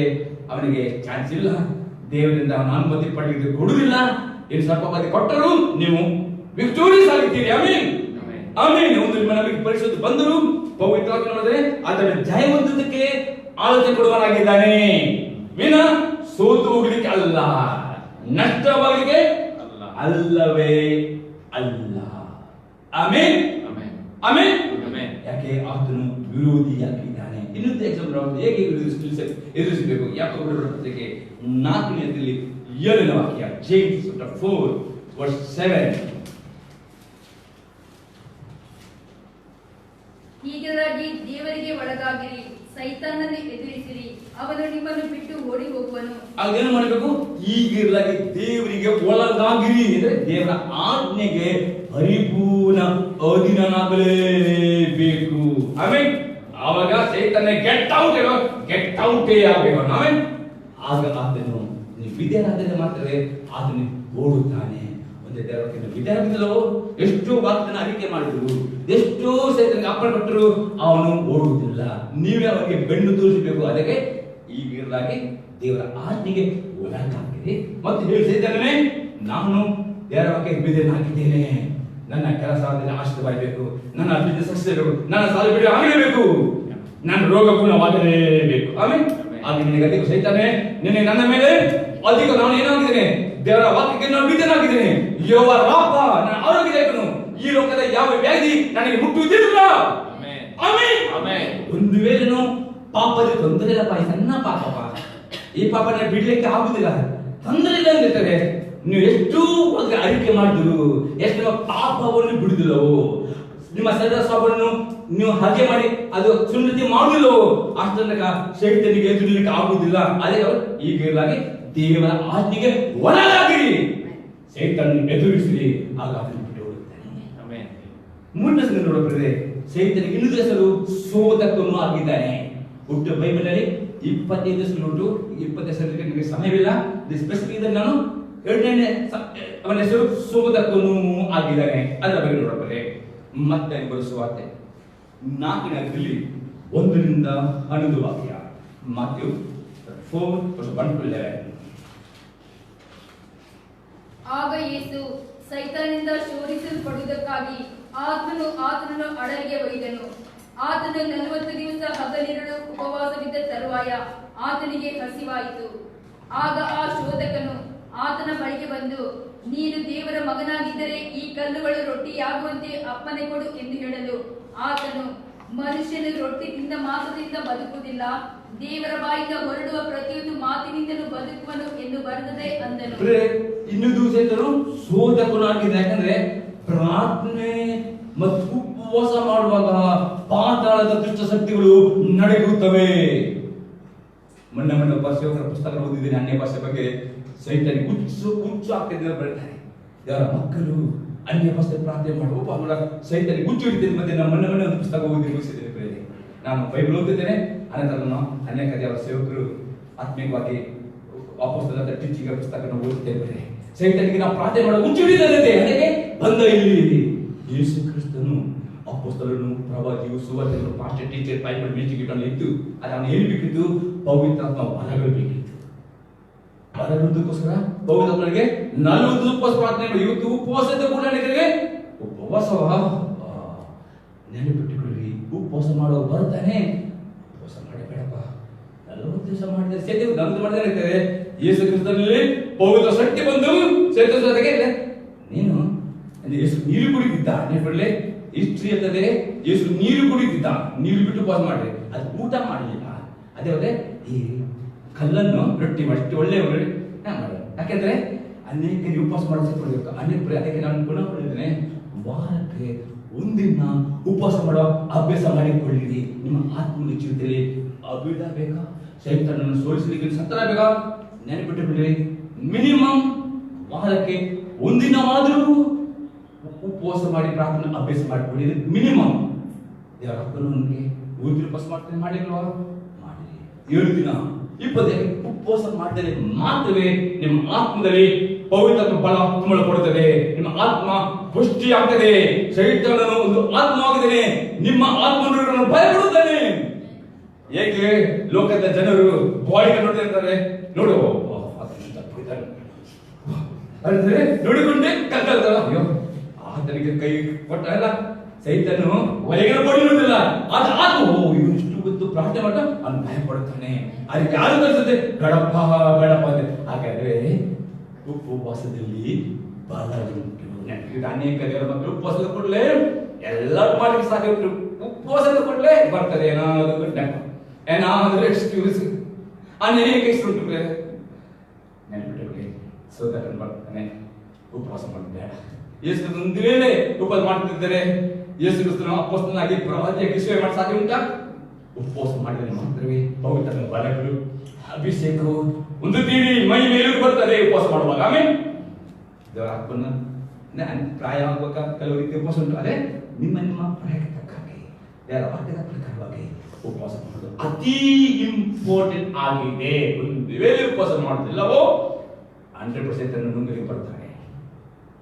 ಅವನಿಗೆ ಚಾನ್ಸ್ ಇಲ್ಲ. ದೇವರಿಂದ ಅವನ ಅನುಮತಿ ಪಡೆಯಲಿಕ್ಕೆ ಕೊಡುವುದಿಲ್ಲ. ಏನು ಸ್ವಲ್ಪ ಮಂದಿ ಕೊಟ್ಟರು ನೀವು ವಿಕ್ಟೋರಿಯಸ್ ಆಗಿದ್ದೀರಿ. ಆಮೇನ್ ಆಮೇನ್. ಒಂದು ನಿಮ್ಮ ನಮಗೆ ಪರಿಶುದ್ಧ ಬಂದರು ಪವಿತ್ರವಾಗಿ ನೋಡಿದ್ರೆ ಅದರ ಜಯವಂತಕ್ಕೆ ಆಲೋಚನೆ ಕೊಡುವನಾಗಿದ್ದಾನೆ. ವಿನ ಸೋತು ಹೋಗ್ಲಿಕ್ಕೆ ಅಲ್ಲ, ನಷ್ಟವಾಗಲಿಕ್ಕೆ ಅಲ್ಲವೇ ಅಲ್ಲ. ಆಮೇನ್ ಆಮೇನ್. ಯಾಕೆ? ಆತನು ವಿರೋಧಿಯಾಗಿದ್ದಾನೆ. ಇನ್ನೊಂದು ಎಕ್ಸಾಂಪಲ್ ಹೇಗೆ ಎದುರಿಸಬೇಕು? ಯಾಕೋಬನ ಪತ್ರಿಕೆ 4ನೇ ಅಧ್ಯಾಯದಲ್ಲಿ 7ನೇ ವಾಕ್ಯ. James 4 verse 7. ಹೀಗಾಗಿ ದೇವರಿಗೆ ಒಳಗಾಗಿರಿ, ಸೈತಾನನ್ನು ಎದುರಿಸಿರಿ, ಅವನು ನಿಮ್ಮನ್ನು ಬಿಟ್ಟು ಓಡಿ ಹೋಗುವನು. ಆಗೇನು ಮಾಡಬೇಕು? ಹೀಗಿರಲಾಗಿ ದೇವರಿಗೆ ಒಳಗಾಗಿರಿ ಅಂದ್ರೆ ದೇವರ ಆಜ್ಞೆಗೆ ಪರಿಪೂರ್ಣ ಅಧೀನನಾಗಲೇಬೇಕು. ಆಮೇಲೆ ಆವಾಗ ಸೈತಾನ ಗೆಟ್ ಔಟೇ ಆಗಬೇಕು. ಆಮೇಲೆ ಆಗ ಆತನು ನೀವು ವಿದ್ಯಾರ್ಥಿ ಮಾತ್ರವೇ ಆತನು ಓಡುತ್ತಾನೆ. ಒಂದೇ ದೇವಕ್ಕೆ ವಿದ್ಯಾರ್ಥಿಗಳು ಎಷ್ಟೋ ವಾಕ್ಯನ ಅರಿಕೆ ಮಾಡಿದ್ರು, ಎಷ್ಟೋ ಸೈತಾನಿಗೆ ಅಪ್ಪಣೆ ಕೊಟ್ಟರು, ಅವನು ಓಡುವುದಿಲ್ಲ. ನೀವೇ ಅವನಿಗೆ ಬೆನ್ನು ತೋರಿಸಬೇಕು. ಅದಕ್ಕೆ ಈಗಿರಲಾಗಿ ದೇವರ ಆಜ್ಞೆಗೆ ಒಳಗಾಗಿದೆ. ಮತ್ತು ಹೇಳಿ ಸೈತಾನನೇ, ನಾನು ದೇವರ ವಾಕ್ಯಕ್ಕೆ ಬಿದ್ದನಾಗಿದ್ದೇನೆ. ನನ್ನ ಕೆಲಸ ಆಶ್ರಯವಾಗಬೇಕು, ನನ್ನ ಬಿಸ್ನೆಸ್ ಸಕ್ಸಸ್ ಆಗಬೇಕು, ನನ್ನ ಸಾಲ ಬಿಡಿ ಆಗಲೇಬೇಕು, ನನ್ನ ರೋಗ ಗುಣವಾಗಲೇಬೇಕು. ಆಮೇಲೆ ಆಗ ನಿನಗೆ ಅಧಿಕ ಸೈತಾನೆ ನಿನ್ನೆ ನನ್ನ ಮೇಲೆ ಅಧಿಕ ನಾನು ಏನಾಗಿದ್ದೇನೆ? ದೇವರ ವಾಕ್ಯಕ್ಕೆ ನಾನು ಬಿದ್ದನಾಗಿದ್ದೇನೆ. ಯೆಹೋವ ರಾಫ, ನನ್ನ ಆರೋಗ್ಯದಾಯಕನು. ಈ ಲೋಕದ ಯಾವ ವ್ಯಾಧಿ ನನಗೆ ಮುಟ್ಟುವುದಿಲ್ಲ. ಆಮೆನ್. ಒಂದು ವೇಳೆನೂ ಪಾಪದ ತೊಂದರೆ ಇಲ್ಲಪ್ಪ, ಸಣ್ಣ ಪಾಪ, ಈ ಪಾಪನ ಬಿಡ್ಲಿಕ್ಕೆ ಆಗುದಿಲ್ಲ, ತೊಂದರೆ ಇಲ್ಲ ಅಂದಿರ್ತಾರೆ. ನೀವು ಎಷ್ಟು ಅರಿಕೆ ಮಾಡಿದ್ರು, ಎಷ್ಟು ನಿಮ್ಮ ಪಾಪವನ್ನು ಬಿಡುದಿಲ್ಲವೋ, ನಿಮ್ಮ ಸದಾ ಸ್ವಭಾವವನ್ನು ನೀವು ಹಾಗೆ ಮಾಡಿ ಅದು ಸುನ್ನತಿ ಮಾಡುದಿಲ್ಲವೋ, ಅಷ್ಟೊಂದಕ ಸೈತಾನಿಗೆ ಎದುರಲಿಕ್ಕೆ ಆಗುದಿಲ್ಲ. ಅದೇ ಈಗ ಇರಲಾಗಿ ದೇವರ ಆಜ್ಞೆಗೆ ಒಳಗಾಗಿರಿ, ಸೈತಾನನ್ನು ಎದುರಿಸಿರಿ, ಆಗ ಅದನ್ನು ಬಿಟ್ಟು ಹೋಗುತ್ತಾನೆ. ಮೂರನೇ ಸಂಗತಿ ನೋಡೋದ್ರೆ ಸೈತಾನಿಗೆ ಇನ್ನೊಂದು ಹೆಸರು ಶೋಧಕನು ಆಗಿದ್ದಾನೆ. ಹುಟ್ಟು ಬೈಬಲ್ ಅಲ್ಲಿ 25 ಹೆಸರು ಉಂಟು. 20 ಹೆಸರು ನನಗೆ ಸಮಯವಿಲ್ಲ. ಸ್ಪೆಸಿಫಿಕ್ ಇದನ್ನು ನಾನು ಎರಡನೇ ಅವನ ಹೆಸರು ಶೋಧಕನು ಆಗಿದ್ದಾನೆ. ಅದರ ಬಗ್ಗೆ ನೋಡೋದ್ರೆ ಮತ್ತೆ ಬರೆಸುವಾರ್ತೆ 4ನೇ ಅಧ್ಯಾಯದಲ್ಲಿ 1ರಿಂದ 11 ವಾಕ್ಯ. Matthew 4 verse 1 to 11. ಆಗ ಯೇಸು ಸೈತಾನನಿಂದ ಶೋಧಿಸಲ್ಪಡುವುದಕ್ಕಾಗಿ ಆತನನ್ನು ಅಡವಿಗೆ ಒಯ್ದನು. ಆತನು 40 ದಿವಸ ಹಗಲಿರುಳು ಉಪವಾಸವಿದ್ದ ತರುವಾಯ ಆತನಿಗೆ ಹಸಿವಾಯಿತು. ಆಗ ಆ ಶೋಧಕನು ಆತನ ಬಳಿಗೆ ಬಂದು, ನೀನು ದೇವರ ಮಗನಾಗಿದ್ದರೆ ಈ ಕಲ್ಲುಗಳು ರೊಟ್ಟಿಯಾಗುವಂತೆ ಅಪ್ಪನೆ ಕೊಡು ಎಂದು ಹೇಳಲು, ಆತನು, ಮನುಷ್ಯನು ರೊಟ್ಟಿ ತಿಂದ ಮಾತ್ರದಿಂದ ಬದುಕುವುದಿಲ್ಲ, ದೇವರ ಬಾಯಿಂದ ಹೊರಡುವ ಪ್ರತಿಯೊಂದು ಮಾತಿನಿಂದಲೂ ಬದುಕುವನು ಎಂದು ಬರೆದದೆ ಅಂದನು. ಇನ್ನು ದಿವಸ ಶೋಧಕನಾಗಿದೆ. ಯಾಕಂದ್ರೆ ಪ್ರಾರ್ಥನೆ ಮತ್ತು ಉಪವಾಸ ಮಾಡುವಾಗ ಪಾತಾಳದ ದುಷ್ಟ ಶಕ್ತಿಗಳು ನಡೆಯುತ್ತವೆ. ಮೊನ್ನೆ ಸೇವಕರ ಪುಸ್ತಕ ಓದಿದ್ದೀನಿ, ಅನ್ಯ ಭಾಷೆ ಬಗ್ಗೆ. ಸೈತಾನಿಗೆ ಹುಚ್ಚು ಆಗ್ತಿದ್ದ ಬರ್ತಾರೆ. ಯಾರ ಮಕ್ಕಳು ಅನ್ಯ ಭಾಷೆ ಪ್ರಾರ್ಥನೆ ಮಾಡುವ ಉಪವಾಸ ಸೈತಾನಿಗೆ ಹುಚ್ಚು ಹಿಡಿತಿದ್ದ ಮಧ್ಯೆ ನಾನು ಮೊನ್ನೆ ಒಂದು ಪುಸ್ತಕ ಓದಿ ಮುಗಿಸಿದ್ದೇನೆ. ನಾನು ಬೈಬಲ್ ಓದಿದ್ದೇನೆ. ಅನಂತರ ಅನೇಕ ದೇವರ ಸೇವಕರು ಆತ್ಮೀಯವಾಗಿ ಅಪೊಸ್ತಲರ ಟೀಚಿಂಗ್ ಪುಸ್ತಕನ ಓದುತ್ತೇವೆ. ಸೈತಾನಿಗೆ ನಾವು ಪ್ರಾರ್ಥನೆ ಮಾಡೋ ಹುಚ್ಚು ಹಿಡಿದಿದೆ. ಅದಕ್ಕೆ ಬಂದ ಇಲ್ಲಿ ಯೇಸು ಕ್ರಿಸ್ತನು ಅಪೊಸ್ತಲನು ಪ್ರವಾದಿಯು ಸುವಾರ್ತೆಗಳು ಪಾಸ್ಟರ್ ಟೀಚರ್ ಬೈಬಲ್ ಮೀಟಿಂಗ್ ಇಟ್ಟು ಅದನ್ನು ಹೇಳ್ಬೇಕಿತ್ತು. ಪವಿತ್ರಾತ್ಮ ಬಲಗಳು ಬೇಕಿತ್ತು. ಬಲಗೊಳ್ಳೋದಕ್ಕೋಸ್ಕರ ಪವಿತ್ರಾತ್ಮನಿಗೆ 40 ಉಪವಾಸ ಪ್ರಾರ್ಥನೆ ಮಾಡಿ. ಇವತ್ತು ಉಪವಾಸದ ಕೂಡ ಉಪವಾಸ ನೆನಪಿಟ್ಟುಕೊಳ್ಳಿ. ಉಪವಾಸ ಮಾಡೋ ಬರ್ತಾನೆ. ಉಪವಾಸ ಮಾಡಬೇಡಪ್ಪ. 40 ದಿವಸ ಮಾಡಿದರೆ ಸೇತೇವೆ ನಮ್ದು ಮಾಡಿದರೆ ಇರ್ತದೆ. ಯೇಸು ಕ್ರಿಸ್ತನಲ್ಲಿ ಪವಿತ್ರ ಶಕ್ತಿ ಬಂದು ಸೇತುವೆ ಜೊತೆಗೆ ನೀನು ಯೇಸು ನೀರು ಕುಡಿದಿದ್ದ ನೆನಪಿಡಲಿ. ಹಿಸ್ಟ್ರಿ ಇರ್ತದೆ. ಯೇಸು ನೀರು ಕುಡಿದಿದ್ದ. ನೀರು ಬಿಟ್ಟು ಉಪವಾಸ ಮಾಡ್ರಿ. ಅದು ಊಟ ಮಾಡಲಿಲ್ಲ. ಅದೇ ಅದೇ ಈ ಕಲ್ಲನ್ನು ರೊಟ್ಟಿ ಮಾಡಿ ಒಳ್ಳೆ ಮಾಡೋದು. ಯಾಕೆಂದ್ರೆ ಅನೇಕ ಉಪವಾಸ ಮಾಡಿಸಬೇಕು. ಅದಕ್ಕೆ ನಾನು ಪುನಃ ಹೇಳಿದ್ದೇನೆ, ವಾರಕ್ಕೆ ಒಂದಿನ ಉಪವಾಸ ಮಾಡೋ ಅಭ್ಯಾಸ ಮಾಡಿಕೊಳ್ಳಿರಿ. ನಿಮ್ಮ ಆತ್ಮದ ಜೀವಿತದಲ್ಲಿ ಬಿಡಬೇಕಾ? ಸೈತಾನನನ್ನು ಸೋಲಿಸಲಿಕ್ಕೆ ಸತ್ತರಾಗಬೇಕಾ? ನೆನಪಿಟ್ಟು ಬಿಡ್ರಿ. ಮಿನಿಮಮ್ ವಾರಕ್ಕೆ ಒಂದಿನವಾದರೂ ಉಪವಾಸ ಮಾಡಿ ಪ್ರಾರ್ಥನೆ ಅಭ್ಯಾಸ ಮಾಡಿಕೊಳ್ಳಿ. ಮಿನಿಮಮ್. ದೇವರ ಹಕ್ಕನ್ನು ನನಗೆ ಊರಿಗೆ ಉಪವಾಸ ಮಾಡ್ತೇನೆ ಮಾಡಿಲ್ವಾ? ಮಾಡಿರಿ. 7 ದಿನ 20 ಉಪವಾಸ ಮಾಡಿದರೆ ಮಾತ್ರವೇ ನಿಮ್ಮ ಆತ್ಮದಲ್ಲಿ ಪವಿತ್ರತ್ವ ಬಲ ತುಂಬಲು ಕೊಡುತ್ತದೆ. ನಿಮ್ಮ ಆತ್ಮ ಪುಷ್ಟಿ ಆಗ್ತದೆ. ಸೈತಾನನು ಒಂದು ಆತ್ಮವಾಗಿದೆ. ನಿಮ್ಮ ಆತ್ಮವನ್ನು ಭಯಪಡುತ್ತಾನೆ. ಏಕೆ ಲೋಕದ ಜನರು ಬಾಯಿಗೆ ನೋಡ್ತಾರೆ, ನೋಡು ಅಂದ್ರೆ ನೋಡಿಕೊಂಡೆ ಕಲ್ಕಲ್ತಲ್ಲ. ಅಯ್ಯೋ ಆತನಿಗೆ ಕೈ ಕೊಟ್ಟ ಅಲ್ಲ ಸೈತನು ಹೊರಗಿನ ಕೊಡಿರುವುದಿಲ್ಲ. ಆತ ಆತ್ಮ ಇವರು ಇಷ್ಟು ಗೊತ್ತು ಪ್ರಾರ್ಥನೆ ಮಾಡ್ತಾ ಅವನು ಭಯ ಪಡುತ್ತಾನೆ. ಅದಕ್ಕೆ ಯಾರು ಕಲಿಸುತ್ತೆ? ಗಡಪ ಗಡಪ ಅಂತ. ಹಾಗಾದ್ರೆ ಉಪವಾಸದಲ್ಲಿ ಬಲ ಉಂಟು. ಅನೇಕ ದೇವರ ಮಕ್ಕಳು ಉಪವಾಸದ ಕೊಡ್ಲೆ ಎಲ್ಲರೂ ಮಾಡ್ಲಿಕ್ಕೆ ಸಾಧ್ಯ ಉಂಟು. ಉಪವಾಸದ ಕೊಡ್ಲೆ ಬರ್ತದೆ ಏನಾದ್ರೂ ಎಕ್ಸ್ಕ್ಯೂಸ್. ಅನೇಕ ಉಂಟು. ನೆನಪಿಟ್ಟುಕೊಳ್ಳಿ, ಸೋದರನ್ ಬರ್ತಾನೆ. ಉಪವಾಸ ಮಾಡೋದು ಬೇಡ. ಯೇಸು ಒಂದು ವೇಳೆ ಉಪವಾಸ ಮಾಡ್ತಿದ್ದರೆ ಯೇಸು ಕ್ರಿಸ್ತನ ಅಪೊಸ್ತಲನಾಗಿ ಪ್ರವಾದಿಯಾಗಿ ಸೇವೆ ಮಾಡಿ ಸಾಧ್ಯ ಉಂಟಾ? ಉಪವಾಸ ಮಾಡಿದರೆ ಮಾತ್ರವೇ ಪವಿತ್ರ ಬಲಗಳು ಅಭಿಷೇಕವು ಒಂದು ತೀರಿ ಮೈ ಮೇಲೂ ಬರ್ತದೆ ಉಪವಾಸ ಮಾಡುವಾಗ. ಆಮೇಲೆ ದೇವರ ಹಕ್ಕನ್ನು ಪ್ರಾಯ ಆಗುವಾಗ ಕೆಲವು ರೀತಿ ಉಪವಾಸ ಉಂಟು. ಅದೇ ನಿಮ್ಮ ಪ್ರಾಯಕ್ಕೆ ತಕ್ಕ ಹಾಗೆ ದೇವರ ವಾಕ್ಯದ ಪ್ರಕಾರವಾಗಿ ಉಪವಾಸ ಮಾಡೋದು ಅತಿ ಇಂಪಾರ್ಟೆಂಟ್ ಆಗಿದೆ. ಒಂದು ವೇಳೆ ಉಪವಾಸ ಮಾಡುತ್ತಿಲ್ಲವೋ 100% ಮುಂದೆ ಬರ್ತಾರೆ.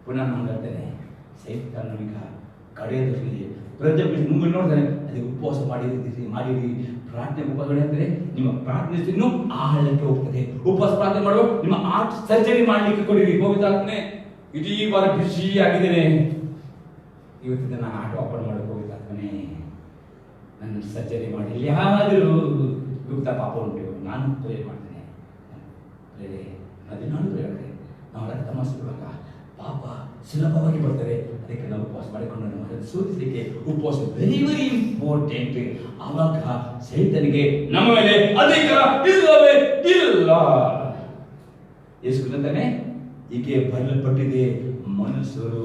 ಪುನಃ ನಾನು ಹೇಳ್ತೇನೆ, ಸೈತಾನನಿಗ ಕಡೆಯದಲ್ಲಿ ಪ್ರತಿಯೊಬ್ಬ ಮುಂದೆ ನೋಡ್ತಾನೆ. ಅದಕ್ಕೆ ಉಪವಾಸ ಮಾಡಿರಿ ಪ್ರಾರ್ಥನೆ ಉಪವಾಸ ಅಂದರೆ ನಿಮ್ಮ ಪ್ರಾರ್ಥನೆ ಇನ್ನೂ ಆಳಕ್ಕೆ ಹೋಗ್ತದೆ. ಉಪವಾಸ ಪ್ರಾರ್ಥನೆ ಮಾಡುವ ನಿಮ್ಮ ಆರ್ಟ್ ಸರ್ಜರಿ ಮಾಡಲಿಕ್ಕೆ ಕೊಡಿರಿ. ಪವಿತ್ರಾತ್ಮನೆ ಇಡೀ ವಾರ ಬಿಸಿ ಆಗಿದ್ದೇನೆ, ಇವತ್ತಿನ ನಾನು ಆಟ ಓಪನ್ ಮಾಡಕ್ಕೆ ಪವಿತ್ರಾತ್ಮನೆ ನನ್ನ ಸರ್ಜರಿ ಮಾಡಿ. ಯಾರಾದರೂ ಗುಪ್ತ ಪಾಪ ಉಂಟು, ನಾನು ಪ್ರೇ ಮಾಡ್ತೇನೆ. ನಾನು ಹೇಳ್ತೇನೆ, ನಾವು ರಕ್ತ ಮಾಸಿರುವಾಗ ಪಾಪ ಸುಲಭವಾಗಿ ಬರ್ತದೆ. ಅದಕ್ಕೆ ನಾವು ಉಪವಾಸ ಮಾಡಿಕೊಂಡು ನಮ್ಮನ್ನು ಸೋಲಿಸಲಿಕ್ಕೆ ಉಪವಾಸ ವೆರಿ ವೆರಿ ಇಂಪಾರ್ಟೆಂಟ್. ಆವಾಗ ಸೈತನಿಗೆ ನಮ್ಮ ಮೇಲೆ ಅಧಿಕಾರ ಇಲ್ಲವೇ ಇಲ್ಲ. ಯೇಸು ಅಂತಾನೆ, ಹೀಗೆ ಬರೆಯಲ್ಪಟ್ಟಿದೆ, ಮನುಷ್ಯರು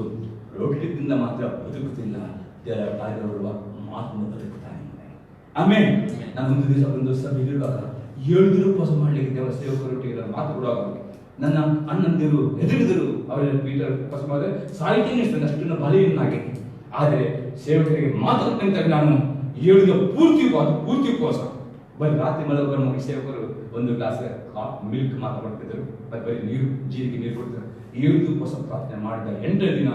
ರೊಟ್ಟಿಯಿಂದ ಮಾತ್ರ ಬದುಕುತ್ತಿಲ್ಲ, ದೇವರ ಕಾರ್ಯಗಳ ಮಾತನ್ನು ಬದುಕುತ್ತಾನೆ. ಆಮೇಲೆ ನಾನು ಒಂದು ಸಭೆಗಿರುವಾಗ 7 ದಿನ ಉಪವಾಸ ಮಾಡಲಿಕ್ಕೆ ದೇವರ ಸೇವಕರೊಟ್ಟಿಗೆ ಮಾತು ಕೊಡುವಾಗ ನನ್ನ ಅಣ್ಣಂದಿರು ಎದುರಿದರು. ಅವರೆಲ್ಲ ಪೀಟರ್ ಉಪವಾಸ ಮಾಡಿದ್ರೆ ಸಾಹಿತ್ಯ ಇರ್ತದೆ, ಅಷ್ಟನ್ನು ಬಲಿಯನ್ನಾಗಿ. ಆದರೆ ಸೇವಕರಿಗೆ ಮಾತಾಡ್ತಂತ ನಾನು 7 ದಿನ ಪೂರ್ತಿ ಉಪವಾಸ. ಬರೀ ರಾತ್ರಿ ಮಲಗುವ ಮಗ ಸೇವಕರು 1 ಗ್ಲಾಸ್ ಮಿಲ್ಕ್ ಮಾತ್ರ ಮಾಡ್ತಿದ್ದರು, ಬರೀ ನೀರು ಜೀರಿಗೆ ನೀರು ಕೊಡ್ತಾರೆ. 7 ಉಪವಾಸ ಪ್ರಾರ್ಥನೆ ಮಾಡಿದ 8ನೇ ದಿನ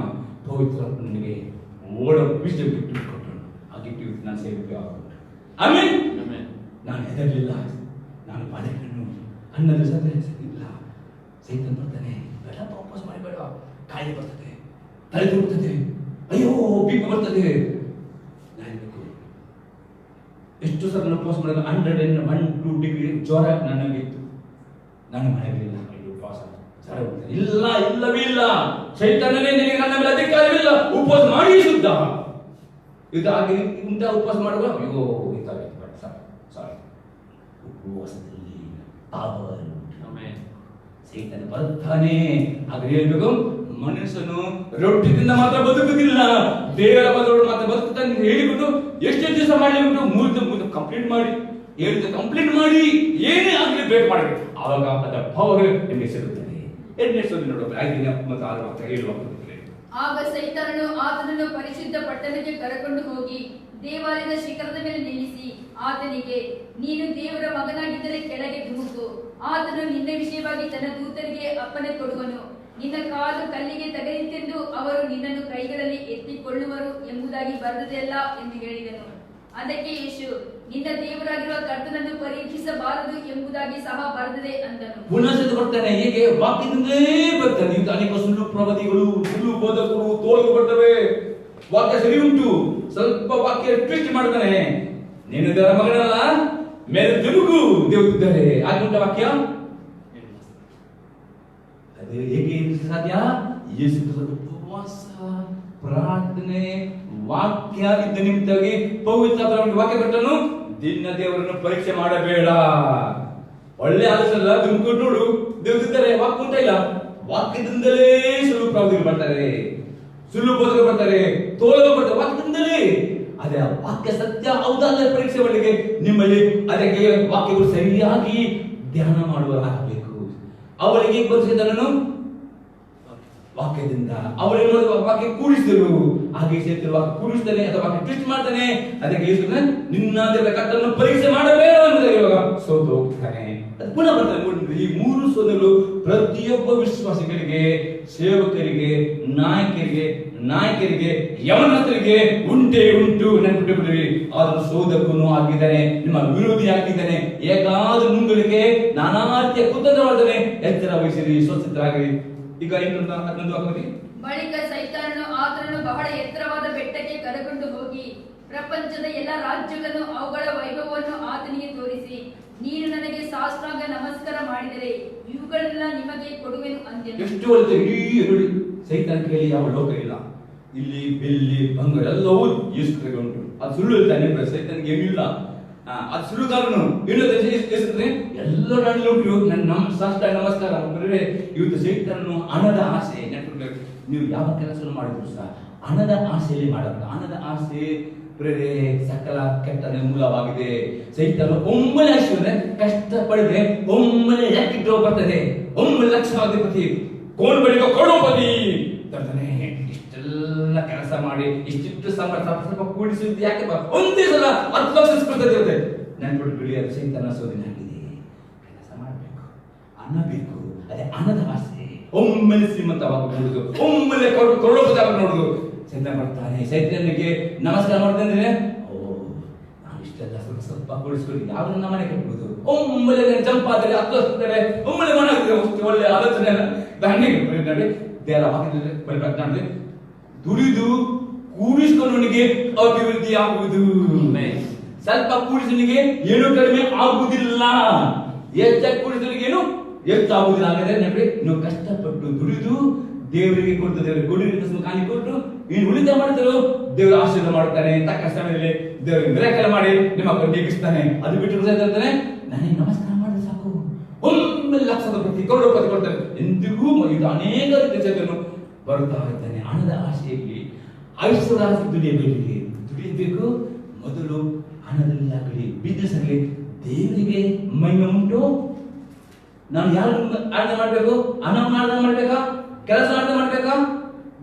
ಪವಿತ್ರ ನನಗೆ ಓಡ ವಿಷಯ ಗಿಫ್ಟ್ ಕೊಟ್ಟರು. ಆ ಗಿಫ್ಟ್ ನಾನು ಸೇವಕ ಆಮೇಲೆ ನಾನು ಹೆದರಲಿಲ್ಲ. ನಾನು ಬಾಳೆಹಣ್ಣು ಅನ್ನದ ಇಲ್ಲ, ಸೈತನ್ ಬರ್ತಾನೆ, ಬೇಡ ಪಾಪ ಉಪವಾಸ ಮಾಡಬೇಡ, ಕಾಯಿಲೆ ಬರ್ತದೆ, ತಲೆ ತುರುತ್ತದೆ, ಅಯ್ಯೋ ಬೀಪ ಬರ್ತದೆ. ಎಷ್ಟು ಸಲ ನಾನು ಉಪವಾಸ ಮಾಡಿದ್ರೆ 102 ಡಿಗ್ರಿ ಜ್ವರ ನನಗಿತ್ತು. ನಾನು ಮನೆಯಲ್ಲಿಲ್ಲ, ಉಪವಾಸ ಜ್ವರ ಬರ್ತದೆ. ಇಲ್ಲವೇ ಇಲ್ಲ. ಚೈತನ್ಯನೇ ನಿನಗೆ ನನ್ನ ಮೇಲೆ ಅಧಿಕಾರವಿಲ್ಲ, ಉಪವಾಸ ಮಾಡಿ ಶುದ್ಧ. ಇದಾಗಿ ಇಂಥ ಉಪವಾಸ ಮಾಡುವ ಅಯ್ಯೋ ಸಾರಿ. ಉಪವಾಸದಲ್ಲಿ ಪವರ್ ಚೈತನ್ಯ ಬರ್ತಾನೆ. ಹಾಗೆ ಹೇಳ್ಬೇಕು, ಮನುಷ್ಯನು ರೊಟ್ಟಿಯಿಂದ ಮಾತ್ರ ಬದುಕುದಿಲ್ಲ, ದೇವರ ಪದಗಳು ಮಾತ್ರ ಬದುಕುತ್ತಾನೆ ಅಂತ ಹೇಳಿಬಿಟ್ಟು ಎಷ್ಟು ದಿವಸ ಮಾಡಲಿಬಿಟ್ಟು ಮೂರು ಕಂಪ್ಲೀಟ್ ಮಾಡಿ, 7 ಕಂಪ್ಲೀಟ್ ಮಾಡಿ, ಏನೇ ಆಗಲಿ ಬ್ರೇಕ್ ಮಾಡಬೇಕು. ಆವಾಗ ಅದರ ಪವರ್ ನಿಮಗೆ ಸಿಗುತ್ತದೆ. 2ನೇ ಸೋದಿ ನೋಡೋಣ, 5 ಮತ್ತು 6 7 ವಾಕ್ಯದಲ್ಲಿ. ಆಗ ಸೈತಾನನು ಆತನನ್ನು ಪರಿಶುದ್ಧ ಪಟ್ಟಣಕ್ಕೆ ಕರೆಕೊಂಡು ಹೋಗಿ ದೇವಾಲಯದ ಶಿಖರದ ಮೇಲೆ ನಿಲ್ಲಿಸಿ ಆತನಿಗೆ, ನೀನು ದೇವರ ಮಗನಾಗಿದ್ದರೆ ಕೆಳಗೆ ಧುಮುಕು, ಆತನು ನಿನ್ನ ವಿಷಯವಾಗಿ ತನ್ನ ದೂತರಿಗೆ ಅಪ್ಪಣೆ ಕೊಡುವನು, ನಿನ್ನ ಕಾಲು ಕಲ್ಲಿಗೆ ತಗಲಿತೆಂದು ಅವರು ನಿನ್ನನ್ನು ಕೈಗಳಲ್ಲಿ ಎತ್ತಿಕೊಳ್ಳುವರು ಎಂಬುದಾಗಿ ಬರೆದದೆಯಲ್ಲ ಎಂದು ಹೇಳಿದನು. ಅದಕ್ಕೆ ಯೇಸು, ನಿನ್ನ ದೇವರಾಗಿರುವ ಕರ್ತನನ್ನು ಪರೀಕ್ಷಿಸಬಾರದು ಎಂಬುದಾಗಿ ಸಹ ಬರೆದದೆ ಅಂದನು. ಪುನಃ ಬರ್ತಾನೆ. ಹೇಗೆ? ವಾಕ್ಯದಿಂದಲೇ ಬರ್ತಾನೆ. ಅನೇಕ ಸುಳ್ಳು ಪ್ರವಾದಿಗಳು, ಸುಳ್ಳು ಬೋಧಕರು ತೋಳು ಬರ್ತವೆ. ವಾಕ್ಯ ಸರಿ ಉಂಟು, ಸ್ವಲ್ಪ ವಾಕ್ಯ ಟ್ವಿಸ್ಟ್ ಮಾಡ್ತಾನೆ. ನೀನು ದೇವರ ಮಗನಲ್ಲ, ಮೇಲೆ ಧುಮುಕು, ದೇವರಿದ್ದಾರೆ. ಆಗುಂಟ ವಾಕ್ಯ ಅದು ಹೇಗೆ ಸಾಧ್ಯ? ಯೇಸು ಉಪವಾಸ, ಪ್ರಾರ್ಥನೆ, ವಾಕ್ಯ ಇದ್ದ ನಿಮಿತ್ತವಾಗಿ ಪವಿತ್ರ ವಾಕ್ಯ ಕೊಟ್ಟನು. ದಿನ ದೇವರನ್ನು ಪರೀಕ್ಷೆ ಮಾಡಬೇಡ. ಒಳ್ಳೆ ಆಲೋಚನೆ ಧುಮುಕೊಂಡು ನೋಡು, ದೇವರಿದ್ದಾರೆ. ವಾಕ್ಯ ಉಂಟ ಇಲ್ಲ, ವಾಕ್ಯದಿಂದಲೇ ಸುಳ್ಳು ಪ್ರವಾದಿಗಳು ಬರ್ತಾರೆ, ಸುಳ್ಳು ಬೋಧಕರು ಬರ್ತಾರೆ, ತೋಳಲು ಬರ್ತಾರೆ. ವಾಕ್ಯದಿಂದಲೇ ಅದೇ ವಾಕ್ಯ ಸತ್ಯ ಹೌದಲ್ಲ ಪರೀಕ್ಷೆ ಮಾಡಲಿಕ್ಕೆ ನಿಮ್ಮಲ್ಲಿ ಅದಕ್ಕೆ ವಾಕ್ಯಗಳು ಸರಿಯಾಗಿ ಧ್ಯಾನ ಮಾಡುವರಾಗಬೇಕು. ಅವರಿಗೆ ಬರೆಸಿದನು ವಾಕ್ಯದಿಂದ, ಅವರಿಗೆ ವಾಕ್ಯ ಕೂಡಿಸಿದರು. ಹಾಗೆ ಸೇರ್ತಿರುವ ವಾಕ್ಯ ಕೂಡಿಸ್ತಾನೆ ಅಥವಾ ವಾಕ್ಯ ಟ್ವಿಸ್ಟ್ ಮಾಡ್ತಾನೆ. ಅದಕ್ಕೆ ನಿನ್ನ ಕರ್ತನನ್ನು ಪರೀಕ್ಷೆ ಮಾಡಬೇಡ ಅನ್ನೋದಾಗಿ ಇವಾಗ ಸೋತು ಹೋಗ್ತಾನೆ. ಅದು ಪುನಃ ಬರ್ತಾನೆ. ಈ 3 ಸೋದಗಳು ಪ್ರತಿಯೊಬ್ಬ ವಿಶ್ವಾಸಿಗಳಿಗೆ, ಸೇವಕರಿಗೆ, ನಾಯಕರಿಗೆ, ಯವನಸ್ಥರಿಗೆ ಉಂಟು. ನೆನಪಿಟ್ಟುಕೊಳ್ಳಿ, ಆದರೂ ಶೋಧಕನು ಆಗಿದ್ದಾನೆ, ನಿಮ್ಮ ವಿರೋಧಿ ಆಗಿದ್ದಾನೆ, ಏಕಾದ್ರೂ ನುಂಗಲಿಕ್ಕೆ ನಾನಾ ರೀತಿಯ ಕುತಂತ್ರ ಮಾಡ್ತಾನೆ. ಎಚ್ಚರ ವಹಿಸಿರಿ, ಸ್ವಚ್ಛರಾಗಿರಿ. ಈಗ 11 ಬಳಿಕ ಸೈತಾನನು ಆತನನ್ನು ಬಹಳ ಎತ್ತರವಾದ ಬೆಟ್ಟಕ್ಕೆ ಕರೆಕೊಂಡು ಹೋಗಿ ಪ್ರಪಂಚದ ಎಲ್ಲ ರಾಜ್ಯಗಳನ್ನು ಅವುಗಳ ವೈಭವವನ್ನು ಆತನಿಗೆ ತೋರಿಸಿ, ನೀನು ನನಗೆ ಸಾಷ್ಟಾಂಗ ನಮಸ್ಕಾರ ಮಾಡಿದರೆ ಇವುಗಳೆಲ್ಲ ನಿಮಗೆ ಕೊಡುವೆನು ಅಂದನು. ಎಷ್ಟು ಒಳ್ಳೆ ಇಡೀ ಸೈತಾನ ಕೇಳಿ ಯಾವ ಲೋಕ ಇಲ್ಲ. ಇಲ್ಲಿ ಬೆಳ್ಳಿ ಬಂಗಾರ ಎಲ್ಲವೂ ಯೇಸುವಿಗೆ ಉಂಟು. ಅದು ಸುಳ್ಳು ಹೇಳ್ತಾನೆ, ಸೈತಾನಿಗೆ ಏನಿಲ್ಲ. ಅದು ಸುಳ್ಳುಗಾರನು ಹೇಳುತ್ತೆ, ಎಲ್ಲ ನನ್ನ ಉಂಟು, ನನ್ನ ಸಾಷ್ಟಾಂಗ ನಮಸ್ಕಾರ. ಇವತ್ತು ಸೈತಾನನು ಹಣದ ಆಸೆ. ನೆನಪಿರಬೇಕು, ನೀವು ಯಾವ ಕೆಲಸ ಮಾಡಿದ್ರು ಸಹ ಹಣದ ಆಸೆಯಲ್ಲಿ ಮಾಡಬೇಕು. ಹಣದ ಆಸೆ ಸಕಲ ಕೆಟ್ಟದ ಮೂಲವಾಗಿದೆ. ಸೈತಾನ ಒಮ್ಮೆಲೆ ಆಶೆ ಕಷ್ಟಪಡಿದ್ರೆ ಒಮ್ಮೆಲೆ ಲೆಕ್ಕಿಟ್ಟು ಬರ್ತದೆ. ಒಮ್ಮೆಲೆ ಲಕ್ಷಾಧಿಪತಿ, ಕೋಣಪತಿ ತರ್ತಾನೆ. ಇಷ್ಟೆಲ್ಲ ಕೆಲಸ ಮಾಡಿ ಇಷ್ಟಿಷ್ಟು ಸ್ವಲ್ಪ ಕೂಡಿಸಿದ್ದು ಯಾಕೆ? ಒಂದೇ ಸಲ 10 ಲಕ್ಷ ಬರ್ತದೆ. ನೆನ್ಬಿಟ್ಟು ಬಿಡಿ, ಅದು ಸೈತಾನ ಸೋದನಾಗಿದೆ. ಕೆಲಸ ಮಾಡಬೇಕು, ಹಣ ಬೇಕು, ಅದೇ ಹಣದ ಆಸೆ. ಒಮ್ಮೆಲೆ ಶ್ರೀಮಂತವಾಗಬಹುದು, ಒಮ್ಮೆಲೆ ಕೊಡೋದಾಗ ನೋಡುದು. ಚಂದ ಬರ್ತಾನೆ. ಸೈತಾನಿಗೆ ನಮಸ್ಕಾರ ಮಾಡ್ತಂದ್ರೆ, ನಾವು ಇಷ್ಟೆಲ್ಲ ಸ್ವಲ್ಪ ಕೂಡಿಸ್ಕೊಂಡು ಯಾವ್ದನ್ನ ಮನೆ ಕಟ್ಬೋದು. ಒಮ್ಮೆಲೆ ಜಂಪ್ ಆದರೆ 10 ವರ್ಷದಲ್ಲಿ ಒಮ್ಮೆಲೆ ಮನೆ ಆಗ್ತದೆ. ಒಳ್ಳೆ ಆಲೋಚನೆ ದಂಡಿಗೆ ದೇವರ ವಾಕ್ಯದಲ್ಲಿ ಬರಬೇಕಾದ್ರೆ ದುಡಿದು ಕೂಡಿಸಿಕೊಂಡವನಿಗೆ ಅಭಿವೃದ್ಧಿ ಆಗುವುದು. ಸ್ವಲ್ಪ ಕೂಡಿಸಲಿಗೆ ಏನು ಕಡಿಮೆ ಆಗುವುದಿಲ್ಲ, ಹೆಚ್ಚಾಗಿ ಕೂಡಿಸಲಿಗೆ ಏನು ಹೆಚ್ಚಾಗುವುದಿಲ್ಲ. ಹಾಗಾದ್ರೆ ನೆನಪಿ, ನೀವು ಕಷ್ಟಪಟ್ಟು ದುಡಿದು ದೇವರಿಗೆ ಕೊಟ್ಟು, ದೇವರಿಗೆ ಕೊಡಿ ಕಾಣಿ ಕೊಟ್ಟು ನೀನು ಉಳಿತಾಯ ಮಾಡ್ತಾರೋ ದೇವರು ಆಶೀರ್ವಾದ ಮಾಡ್ತಾನೆ. ತಕ್ಕ ಸಮಯದಲ್ಲಿ ದೇವರಿಗೆ ಮಿರಾಕಲ್ ಮಾಡಿ ನಿಮ್ಮ ನೀಗಿಸ್ತಾನೆ. ಅದು ಬಿಟ್ಟು ಹೇಳ್ತಾನೆ, ನನಗೆ ನಮಸ್ಕಾರ ಮಾಡಿದ್ರೆ ಸಾಕು, ಒಮ್ಮೆಲೆ ಲಕ್ಷಾಧಿಪತಿ, ಕರೋಡಪತಿ ಕೊಡ್ತಾನೆ. ಎಂದಿಗೂ ಇದು ಅನೇಕ ರೀತಿಯನ್ನು ಬರ್ತಾ ಇದ್ದಾನೆ. ಹಣದ ಆಸೆಯಲ್ಲಿ ಐಶ್ವರ್ಯ ದುಡಿಯಬೇಕು. ಮೊದಲು ಹಣದಲ್ಲಿ ಆಗಲಿ, ಬಿಸ್ನೆಸ್ ಆಗಲಿ ದೇವರಿಗೆ ಮಹಿಮೆ ಉಂಟು. ನಾನು ಯಾರು ಆರಾಧನೆ ಮಾಡಬೇಕು? ಹಣವನ್ನು ಆರಾಧನೆ ಮಾಡಬೇಕಾ? ಕೆಲಸ ಆರಾಧನೆ ಮಾಡಬೇಕಾ?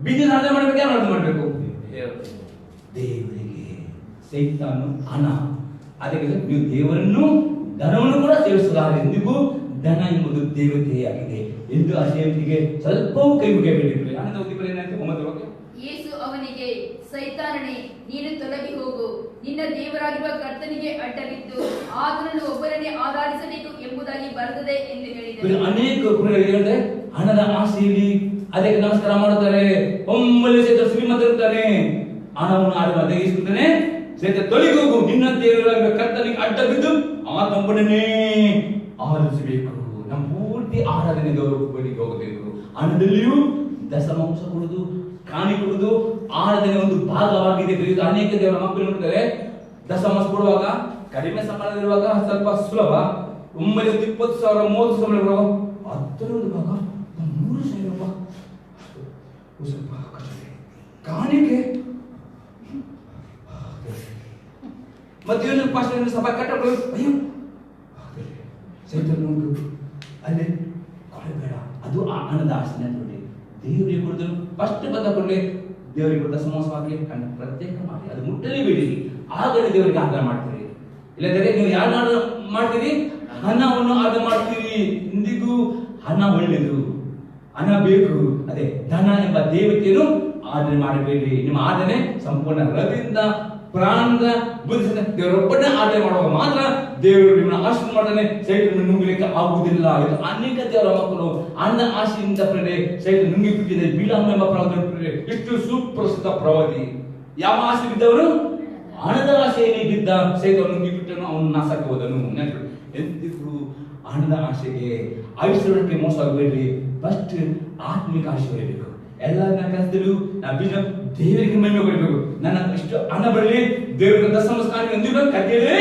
ಬಿಸ್ನೆಸ್ ಆರಾಧನೆ ಮಾಡಬೇಕಾ? ಯಾರು ಆರಾಧನೆ ಮಾಡಬೇಕು? ದೇವರಿಗೆ. ಸೈತಾನು ಹಣ. ಅದಕ್ಕೆ ನೀವು ದೇವರನ್ನು, ಧನವನ್ನು ಕೂಡ ಸೇವಿಸಲಾರೆ. ಎಂದಿಗೂ ಧನ ಎಂಬುದು ದೇವತೆಯಾಗಿದೆ ಎಂದು ಆ ದೇವತೆಗೆ ಸ್ವಲ್ಪವೂ ಕೈ ಮುಗಿಯಬೇಡಿ. ಹಣದ ಉದ್ದಿಪರ ಏನಾಯ್ತು? 9 ವಾಕ್ಯ. ಯೇಸು ಅವನಿಗೆ, ಸೈತಾನನೇ, ನೀನು ತೊಲಗಿ ಹೋಗು, ನಿನ್ನ ದೇವರಾಗಿರುವ ಕರ್ತನಿಗೆ ಅಡ್ಡಬಿದ್ದು ಆತನನ್ನು ಒಬ್ಬರನ್ನೇ ಆರಾಧಿಸಬೇಕು ಎಂಬುದಾಗಿ ಬರೆದದೆ ಎಂದು ಹೇಳಿದನು. ಅನೇಕ ಹೇಳಿದೆ, ಹಣದ ಆಸೆಯಲ್ಲಿ ಅದಕ್ಕೆ ನಮಸ್ಕಾರ ಮಾಡುತ್ತಾರೆ. ಒಮ್ಮೆಲೆ ಸೈತಾನ ಶ್ರೀಮಂತರುತ್ತಾನೆ, ಹಣವನ್ನು ಆಡುವ ತೆಗೆಸಿಕೊಳ್ತಾನೆ. ಸೈತಾನ ತೊಲಗಿ ಹೋಗು, ನಿನ್ನ ದೇವರಾಗಿರುವ ಕರ್ತನಿಗೆ ಅಡ್ಡ ಬಿದ್ದು ಆತಂಬಡನೆ ಆರಾಧಿಸಬೇಕು. ನಮ್ಮ ಪೂರ್ತಿ ಆರಾಧನೆ ದೇವರ ಬಳಿಗೆ ಹೋಗಬೇಕು. ಹಣದಲ್ಲಿಯೂ ದಶಮಾಂಶ ಕೊಡುವುದು, ಕಾಣಿ ಕೊಡುವುದು ಆರಾಧನೆ ಒಂದು ಭಾಗವಾಗಿದೆ. ಅನೇಕ ದೇವರ ಮಕ್ಕಳು ನೋಡ್ತಾರೆ, ದಶಮಾಂಶ ಕೊಡುವಾಗ ಕಡಿಮೆ ಸಂಬಳವಿರುವಾಗ ಸ್ವಲ್ಪ ಸುಲಭ, ಒಮ್ಮೆಲೆ 20,000 30,000 ಬರುವ 10 ಭಾಗ 3,000 ರೂಪಾಯಿ ಸ್ವಲ್ಪ ಕಾಣಿಕೆ ಮತ್ತೆ ಪಾಸ್ಟರ್ ಸಭಾ ಕಟ್ಟಗಳು. ಅಯ್ಯೋ ಸೈತಾನ ಅಲ್ಲೇ ಕೊಡಬೇಡ, ಅದು ಆ ಹಣದ ಆಸೆ ನೋಡಿ. ದೇವರಿಗೆ ಕೊಡಿದ್ರು ಫಸ್ಟ್ ಬಂದ ಕೊಡಲಿ, ದೇವರಿಗೆ ಕೊಟ್ಟ ಸಮೋಸವಾಗಿ ಕಣ್ಣು ಪ್ರತ್ಯೇಕ ಮಾಡಿ ಅದು ಮುಟ್ಟಲೇಬೇಡಿ. ಆಗಲೇ ದೇವರಿಗೆ ಆಧಾರ ಮಾಡ್ತೀರಿ. ಇಲ್ಲದ್ರೆ ನೀವು ಯಾರು ಮಾಡ್ತೀರಿ? ಹಣವನ್ನು ಆದ ಮಾಡ್ತೀರಿ. ಇಂದಿಗೂ ಹಣ ಒಳ್ಳೆಯದು, ಹಣ ಬೇಕು. ಅದೇ ಧನ ಎಂಬ ದೇವತೆಯನ್ನು ಆರಾಧನೆ ಮಾಡಬೇಡಿ. ನಿಮ್ಮ ಆರಾಧನೆ ಸಂಪೂರ್ಣ ಹೃದಯದಿಂದ, ಪ್ರಾಣದ, ಬುದ್ಧಿಯಿಂದ ದೇವರೊಬ್ಬನೇ ಆರಾಧನೆ ಮಾಡುವಾಗ ಮಾತ್ರ ದೇವರು ನಿಮ್ಮನ್ನು ಆಶೀರ್ವಾದ ಮಾಡ್ತಾನೆ. ಸೈತಾನನ್ನು ನುಂಗಲಿಕ್ಕೆ ಆಗುವುದಿಲ್ಲ. ಇದು ಅನೇಕ ದೇವರ ಮಕ್ಕಳು ಹಣದ ಆಶೆಯಿಂದ ಪ್ರೇರೆ ಸೈತಾನ ನುಂಗಿ ಬಿಟ್ಟಿದೆ. ಬಿಳಾಮ ಎಂಬ ಪ್ರವಾದಿ ಪ್ರೇರೆ ಇಷ್ಟು ಸುಪ್ರಸಿದ್ಧ ಪ್ರವಾದಿ. ಯಾವ ಆಸೆ ಬಿದ್ದವನು? ಹಣದ ಆಸೆಯಲ್ಲಿ ಬಿದ್ದ. ಸೈತಾನ ನುಂಗಿ ಬಿಟ್ಟನು, ಅವನು ನಾಶಕ್ಕೆ ಹೋದನು. ಎಂದಿಗೂ ಹಣದ ಆಸೆಗೆ, ಐಶ್ವರ್ಯಕ್ಕೆ ಮೋಸ ಆಗಬೇಡಿ. ಫಸ್ಟ್ ಆತ್ಮಿಕ ಆಶೀರ್ವಾದ ಬೇಕು. ಎಲ್ಲ ಕೆಲಸದಲ್ಲೂ ನಾವು ಬೀಜ ದೇವರಿಗೆ ಮಹಿಮೆ ಕೊಡಬೇಕು. ನನ್ನ ಇಷ್ಟು ಹಣ ಬರಲಿ, ದೇವರ ದಶಮಾಂಶ ಎಂದಿಗೂ ಕದಿಯಲೇ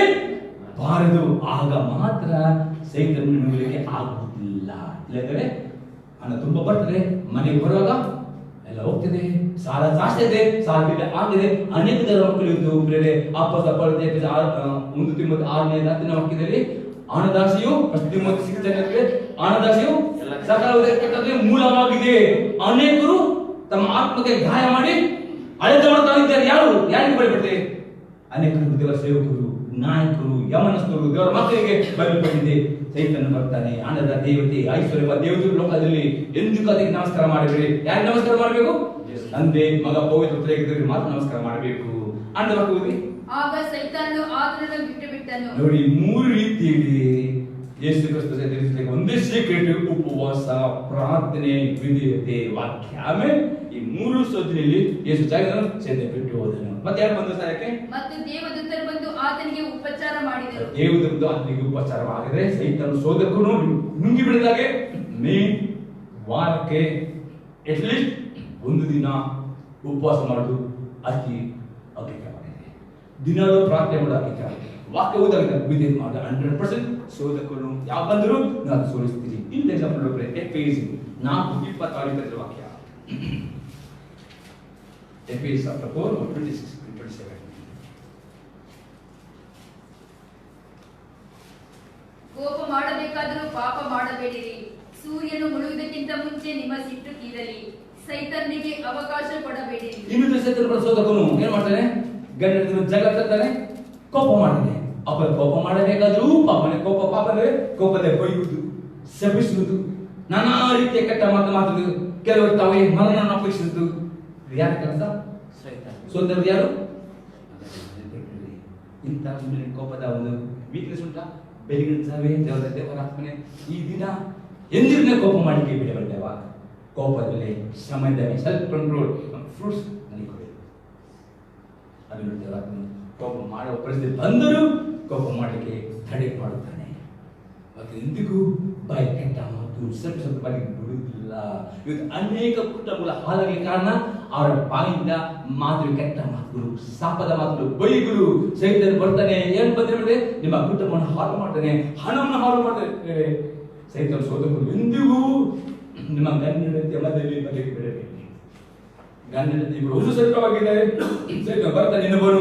ಬಾರದು. ಆಗ ಮಾತ್ರ ಸೈತಾನ ನುಂಗಲಿಕ್ಕೆ ಆಗುವುದಿಲ್ಲ. ಇಲ್ಲದ್ರೆ ಹಣ ತುಂಬಾ ಬರ್ತದೆ, ಮನೆಗೆ ಬರುವಾಗ ಎಲ್ಲ ಹೋಗ್ತದೆ, ಸಾಲ ಜಾಸ್ತಿ ಇದೆ, ಸಾಲ ಬಿಟ್ಟು ಆಗಿದೆ. ಅನೇಕ ಜನ ಮಕ್ಕಳು ಇದ್ದು ಬೇರೆ ಅಪ್ಪಸ ಪಡೆದ 1 ತಿಂಗಳು 6ನೇ 10ನೇ ವಾಕ್ಯದಲ್ಲಿ ಹಣದಾಸೆಯು ಹಣದಾಸೆಯು ಸಕಲ ಮೂಲವಾಗಿದೆ. ಅನೇಕರು ತಮ್ಮ ಆತ್ಮಕ್ಕೆ ಗಾಯ ಮಾಡಿ ಅಳೆದ ಮಾಡ್ತಾ ಇದ್ದಾರೆ. ಯಾರಿಗೆ ಬಲಿಪಟ್ಟಿದೆ? ಅನೇಕರು ದೇವರ ಸೇವಕರು, ನಾಯಕರು, ಯಮನಸ್ಥರು, ದೇವರ ಮಕ್ಕಳಿಗೆ ಬಲಿಪಟ್ಟಿದೆ. ಸೈತಾನ ಬರ್ತಾನೆ, ಹಣದ ದೇವತೆ, ಐಶ್ವರ್ಯ ದೇವತೆ ಲೋಕದಲ್ಲಿ ಎಂದಿಗೂ ಅದಕ್ಕೆ ನಮಸ್ಕಾರ ಮಾಡಬೇಡಿ. ಯಾರಿಗೆ ನಮಸ್ಕಾರ ಮಾಡಬೇಕು? ತಂದೆ, ಮಗ, ಪವಿತ್ರ ಪ್ರೇರಿತರಿಗೆ ಮಾತ್ರ ನಮಸ್ಕಾರ ಮಾಡಬೇಕು. ಅಂದ ಮಕ್ಕಳಿಗೆ ಆಗ ಸೈತಾನನು ಆತನನ್ನು ಬಿಟ್ಟು ಬಿಟ್ಟನು. ನೋಡಿ, 3 ರೀತಿಯಲ್ಲಿ ಯೇಸು ಕ್ರಿಸ್ತ ತಿಳಿಸಿದ ಒಂದೇ ಸೀಕ್ರೆಟ್: ಉಪವಾಸ, ಪ್ರಾರ್ಥನೆ, ವಿಧೇಯತೆ, ವಾಕ್ಯ. ಆಮೇಲೆ ಈ 3 ಸೋದನೆಯಲ್ಲಿ ಯೇಸು ಜಾಗವನ್ನು ಸೈತಾನ ಬಿಟ್ಟು ಹೋದನು. ಮತ್ತೆ ಯಾರು ಬಂದು ಸಹಾಯಕ್ಕೆ? ಮತ್ತು ದೇವದೂತರು ಬಂದು ಆತನಿಗೆ ಉಪಚಾರ ಮಾಡಿದರು. ದೇವದೂತರು ಆತನಿಗೆ ಉಪಚಾರ ಮಾಡಿದರೆ ಸೈತಾನ ಸೋದಕನು ನುಂಗಿ ಬಿಡಿದಾಗೆ ವಾರಕ್ಕೆ ಅಟ್ಲೀಸ್ಟ್ 1 ದಿನ ಉಪವಾಸ ಮಾಡುವುದು ಅತಿ ಅಗತ್ಯವಾಗಿದೆ. ದಿನಾಲೂ ಪ್ರಾರ್ಥನೆ ಮಾಡೋದು ಅಗತ್ಯವಾಗಿದೆ. ವಾಕ್ಯ ಓದಾಗಿದೆ, ವಿಧೇಯತೆ ಮಾಡಿ 100% ಸೋದಕನು ಯಾವ ಬಂದರೂ ನಾನು ಸೋಲಿಸ್ತೀನಿ. ಇಂಥ ಎಕ್ಸಾಂಪಲ್ ಎಫೆಸಿಯರ್ 4:26 ವಾಕ್ಯ. ಎಫೆಸಿಯರ್ 4:26-27. ಕೋಪ ಮಾಡಬೇಕಾದರೂ ಪಾಪ ಮಾಡಬೇಡಿರಿ. ಸೂರ್ಯನು ಮುಳುಗುವುದಕ್ಕಿಂತ ಮುಂಚೆ ನಿಮ್ಮ ಸಿಟ್ಟು ತೀರಲಿ. ಸೈತಾನನಿಗೆ ಅವಕಾಶ ಕೊಡಬೇಡಿರಿ. ಇನ್ನು ಸೈತಾನ ಸೋದಕನು ಏನ್ ಮಾಡ್ತಾನೆ? ಗಂಡನ ಜಗಳ ತರ್ತಾನೆ, ಕೋಪ ಮಾಡ್ತಾನೆ. ಅಪ್ಪ ಕೋಪ ಮಾಡಬೇಕಾದ್ರೂ ಪಾಪನೇ. ಪಾಪನೇ ಕೋಪದ ಬೈಯುವುದು, ಶಪಿಸುವುದು, ನಾನಾ ರೀತಿಯ ಕೆಟ್ಟ ಮಾತು ಕೆಲವರು ತಾವೇ ಮರಣವನ್ನು ಅಪೇಕ್ಷಿಸುವುದು. ಯಾರ ಕೆಲಸ? ಸೋದರರು ಯಾರು? ಇಂಥ ಕೋಪದ ಒಂದು ವೀಕ್ನೆಸ್ ಉಂಟಾ? ಬೆಳಗಿನ ಜಾವೇ ದೇವರಾತ್ಮನೆ ಈ ದಿನ ಎಂದಿನ ಕೋಪ ಮಾಡಲಿಕ್ಕೆ ಬಿಡಬಾರ್ದೇವ. ಕೋಪದಲ್ಲಿ ಸಮಯದ ಸೆಲ್ಫ್ ಕಂಟ್ರೋಲ್, ಫ್ರೂಟ್ಸ್ ನನಗೆ ಕೊಡಬೇಕು. ಅದನ್ನು ದೇವರಾತ್ಮನೆ ಕೋಪ ಮಾಡುವ ಪರಿಸ್ಥಿತಿ ಬಂದರೂ ಕೋಪ ಮಾಡಲಿಕ್ಕೆ ತಡೆ ಮಾಡುತ್ತಾನೆ. ಮತ್ತು ಎಂದಿಗೂ ಬಾಯಿ ಕೆಟ್ಟ ಮಾತು ಸ್ವಲ್ಪ ಬಾಯಿ ಬಿಡುವುದಿಲ್ಲ. ಇವತ್ತು ಅನೇಕ ಕುಟುಂಬಗಳ ಹಾಳಾಗಲಿಕ್ಕೆ ಕಾರಣ ಅವರ ಬಾಯಿಂದ ಮಾತು, ಕೆಟ್ಟ ಮಾತುಗಳು, ಶಾಪದ ಮಾತುಗಳು, ಬೈಗಳು. ಸೈತಾನ ಬರ್ತಾನೆ, ಏನ್ ಬಂದ್ರೆ ನಿಮ್ಮ ಕುಟುಂಬವನ್ನು ಹಾಳು ಮಾಡ್ತಾನೆ, ಹಣವನ್ನು ಹಾಳು ಮಾಡ್ತಾನೆ. ಸೈತಾನ ಸೋದಕರು ಎಂದಿಗೂ ನಿಮ್ಮ ಗಂಡನ ಮಧ್ಯದಲ್ಲಿ ಬರಲಿಕ್ಕೆ ಬಿಡಬೇಕು. ಗಂಡನ ಇಬ್ಬರು ಒಂದು ಸತ್ಯವಾಗಿದ್ದಾರೆ. ಸೈತಾನ ಬರ್ತಾನೆ, ಇನ್ನೊಬ್ಬರು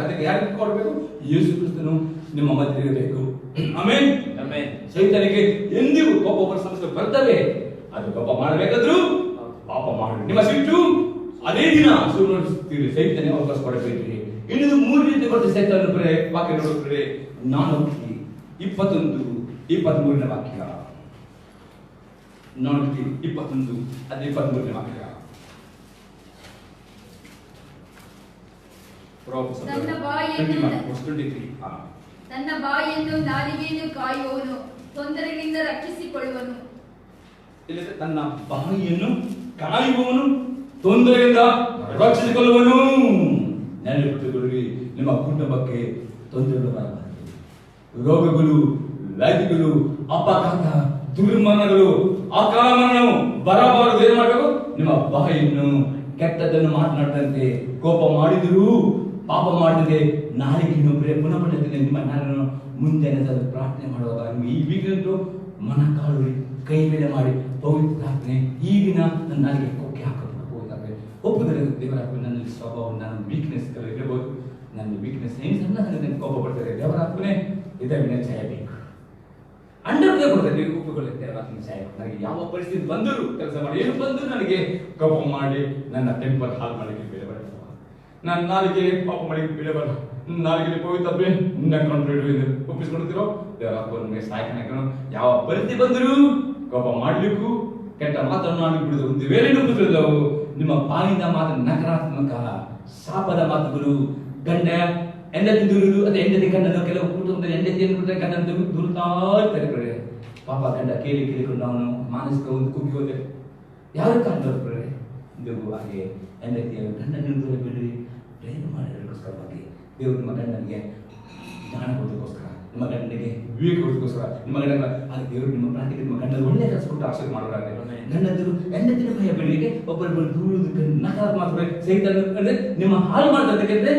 ಅದಕ್ಕೆ ಯಾರಿಗೆ ಕೊಡಬೇಕು? ಯೇಸು ಕ್ರಿಸ್ತನು ನಿಮ್ಮ ಮಧ್ಯೆ ಇರಬೇಕು. ಆಮೆನ್. ಸೈತಾನಿಗೆ ಎಂದಿಗೂ ಕೋಪ ಸಮಸ್ಯೆ ಬರ್ತವೆ. ಅದು ಕೋಪ ಮಾಡಬೇಕಾದ್ರೂ ಪಾಪ ಮಾಡಿ ನಿಮ್ಮ ಸಿಟ್ಟು ಅದೇ ದಿನ ಸುರುತ್ತೀರಿ. ಸೈತಾನಿಗೆ ಅವಕಾಶ ಕೊಡಬೇಕ್ರಿ. ಇನ್ನು 3 ರೀತಿ ಬರ್ತದೆ ಸೈತಾನ ವಾಕ್ಯ ನೋಡುತ್ತಾರೆ. 4:21-23 ವಾಕ್ಯ. 4:21 ಅದು 23 ವಾಕ್ಯ. ತನ್ನ ಬಾಯಿಯನ್ನು ನಾಲಿಗೆಯನ್ನು ಕಾಯುವವನು ತೊಂದರೆಗಳಿಂದ ರಕ್ಷಿಸಿಕೊಳ್ಳುವನು. ತನ್ನ ಬಾಯಿಯನ್ನು ಕಾಯುವವನು, ತೊಂದರೆಯಿಂದ ರಕ್ಷಿಸಿಕೊಳ್ಳುವನು. ನೆನಪಿಟ್ಟುಕೊಳ್ಳಿ, ನಿಮ್ಮ ಕುಟುಂಬಕ್ಕೆ ತೊಂದರೆಗಳು ಬರಬಾರದು. ರೋಗಗಳು, ವ್ಯಾಧಿಗಳು, ಅಪಘಾತ, ದುರ್ಮರಣಗಳು, ಅಕಾಲ ಮರಣವು ಬರಬಾರದು. ಏನು ಮಾಡಬೇಕು? ನಿಮ್ಮ ಬಾಯನ್ನು ಕೆಟ್ಟದನ್ನು ಮಾತನಾಡದಂತೆ, ಕೋಪ ಮಾಡಿದರೂ ಪಾಪ ಮಾಡಿದರೆ ನಾಲಿಗೆಯನ್ನು ಪುನಃ ಮಾಡುತ್ತದೆ. ನಿಮ್ಮ ನಾನು ಮುಂದೆ ಪ್ರಾರ್ಥನೆ ಮಾಡುವಾಗ ಈ ವೀಕೆಂಡು ಮೊಣಕಾಲು ಕೈ ಮೇಲೆ ಮಾಡಿ ಪವಿತ್ರ ಪ್ರಾರ್ಥನೆ, ಈ ದಿನ ನನ್ನ ನಾಲಿಗೆ ಕೊಕ್ಕೆ ಹಾಕಬಹುದು. ಒಪ್ಪುದರೆ ದೇವರ ನನ್ನಲ್ಲಿ ಸ್ವಭಾವ, ನನ್ನ ವೀಕ್ನೆಸ್ ಇರಬಹುದು. ನನ್ನ ವೀಕ್ನೆಸ್ ಏನು ಸಣ್ಣ ಕೋಪ ಪಡ್ತಾರೆ. ದೇವರ ಅಪ್ಪನೇ ಇದನ್ನು ಚಾಯಬೇಕು, ಅಂಡರ್ಗೆ ಕೊಡ್ತಾರೆ. ಒಪ್ಪಿಕೊಳ್ಳಿ, ದೇವರ ಚಾಯ. ನನಗೆ ಯಾವ ಪರಿಸ್ಥಿತಿ ಬಂದರೂ, ಕೆಲಸ ಮಾಡಿ ಏನು ಬಂದರೂ ನನಗೆ ಕೋಪ ಮಾಡಿ ನನ್ನ ಟೆಂಪರ್ ಹಾಳು ಮಾಡಲಿಕ್ಕೆ ಬೇಡ ಬರಲ್ಲ. ನನ್ನ ನಾಲಿಗೆ ಪಾಪ ಮಾಡಲಿಕ್ಕೆ ಬೇಡ ಬರಲ್ಲ. ನಾಲಿಗೆ ಪವಿತ್ರವೇ ಒಪ್ಪಿಸ್ಕೊಳ್ತಿರೋ ದೇವರ ಅಪ್ಪನಿಗೆ ಸಾಯಕನ. ಯಾವ ಪರಿಸ್ಥಿತಿ ಬಂದರೂ ಕೋಪ ಮಾಡ್ಲಿಕ್ಕೂ ಕೆಟ್ಟ ಮಾತನ್ನು ಆಡ್ಲಿಕ್ಕೆ ಬಿಡುದು ಒಂದು ವೇಳೆ ಒಪ್ಪಿಕೊಳ್ಳವು. ನಿಮ್ಮ ಬಾಯಿಂದ ಮಾತ್ರ ನಕಾರಾತ್ಮಕ ಶಾಪದ ಮಾತುಗಳು, ಗಂಡ ಹೆಂಡತಿ ದೂರುದು, ಅದೇ ಹೆಂಡತಿ ಗಂಡನ ಕೆಲವು ಕುಟುಂಬದಲ್ಲಿ ಹೆಂಡತಿಯನ್ನು ಬಿಟ್ಟರೆ ಗಂಡನ ದೂರುತ್ತಾ ಇರ್ತಾರೆ. ಪಾಪ ಗಂಡ ಕೇಳಿಕೊಂಡು ಅವನು ಮಾನಸಿಕ ಒಂದು ಕುಗ್ಗಿ ಹೋದೆ ಯಾರು ಕಾಣ್ತಾರೆ. ಇದು ಹಾಗೆ ಹೆಂಡತಿಯ ಗಂಡನ ದೂರ ಬಿಡ್ರಿ, ಪ್ರಯತ್ನ ಮಾಡೋದಕ್ಕೋಸ್ಕರವಾಗಿ ದೇವರು ನಿಮ್ಮ ಗಂಡನಿಗೆ ಜ್ಞಾನ ಕೊಡೋದಕ್ಕೋಸ್ಕರ, ನಿಮ್ಮ ಗಂಡನಿಗೆ ವಿವೇಕ ಕೊಡೋದಕ್ಕೋಸ್ಕರ, ನಿಮ್ಮ ಗಂಡನ ಅದು ದೇವರು ನಿಮ್ಮ ಪ್ರಾರ್ಥನೆ ನಿಮ್ಮ ಗಂಡನ ಒಳ್ಳೆ ಕೆಲಸ ಕೊಟ್ಟು ಆಶೀರ್ವಾದ ಮಾಡೋದಾದ್ರೆ ಗಂಡಂದರು ಹೆಂಡತಿನ ಭಯ ಬೆಳಿಗ್ಗೆ ಒಬ್ಬರೊಬ್ಬರು ದೂರುವುದಕ್ಕೆ ನಕಾರಾತ್ಮಕ ಸಹಿತ ಅಂದ್ರೆ ನಿಮ್ಮ ಹಾಳು ಮಾಡೋದಕ್ಕೆ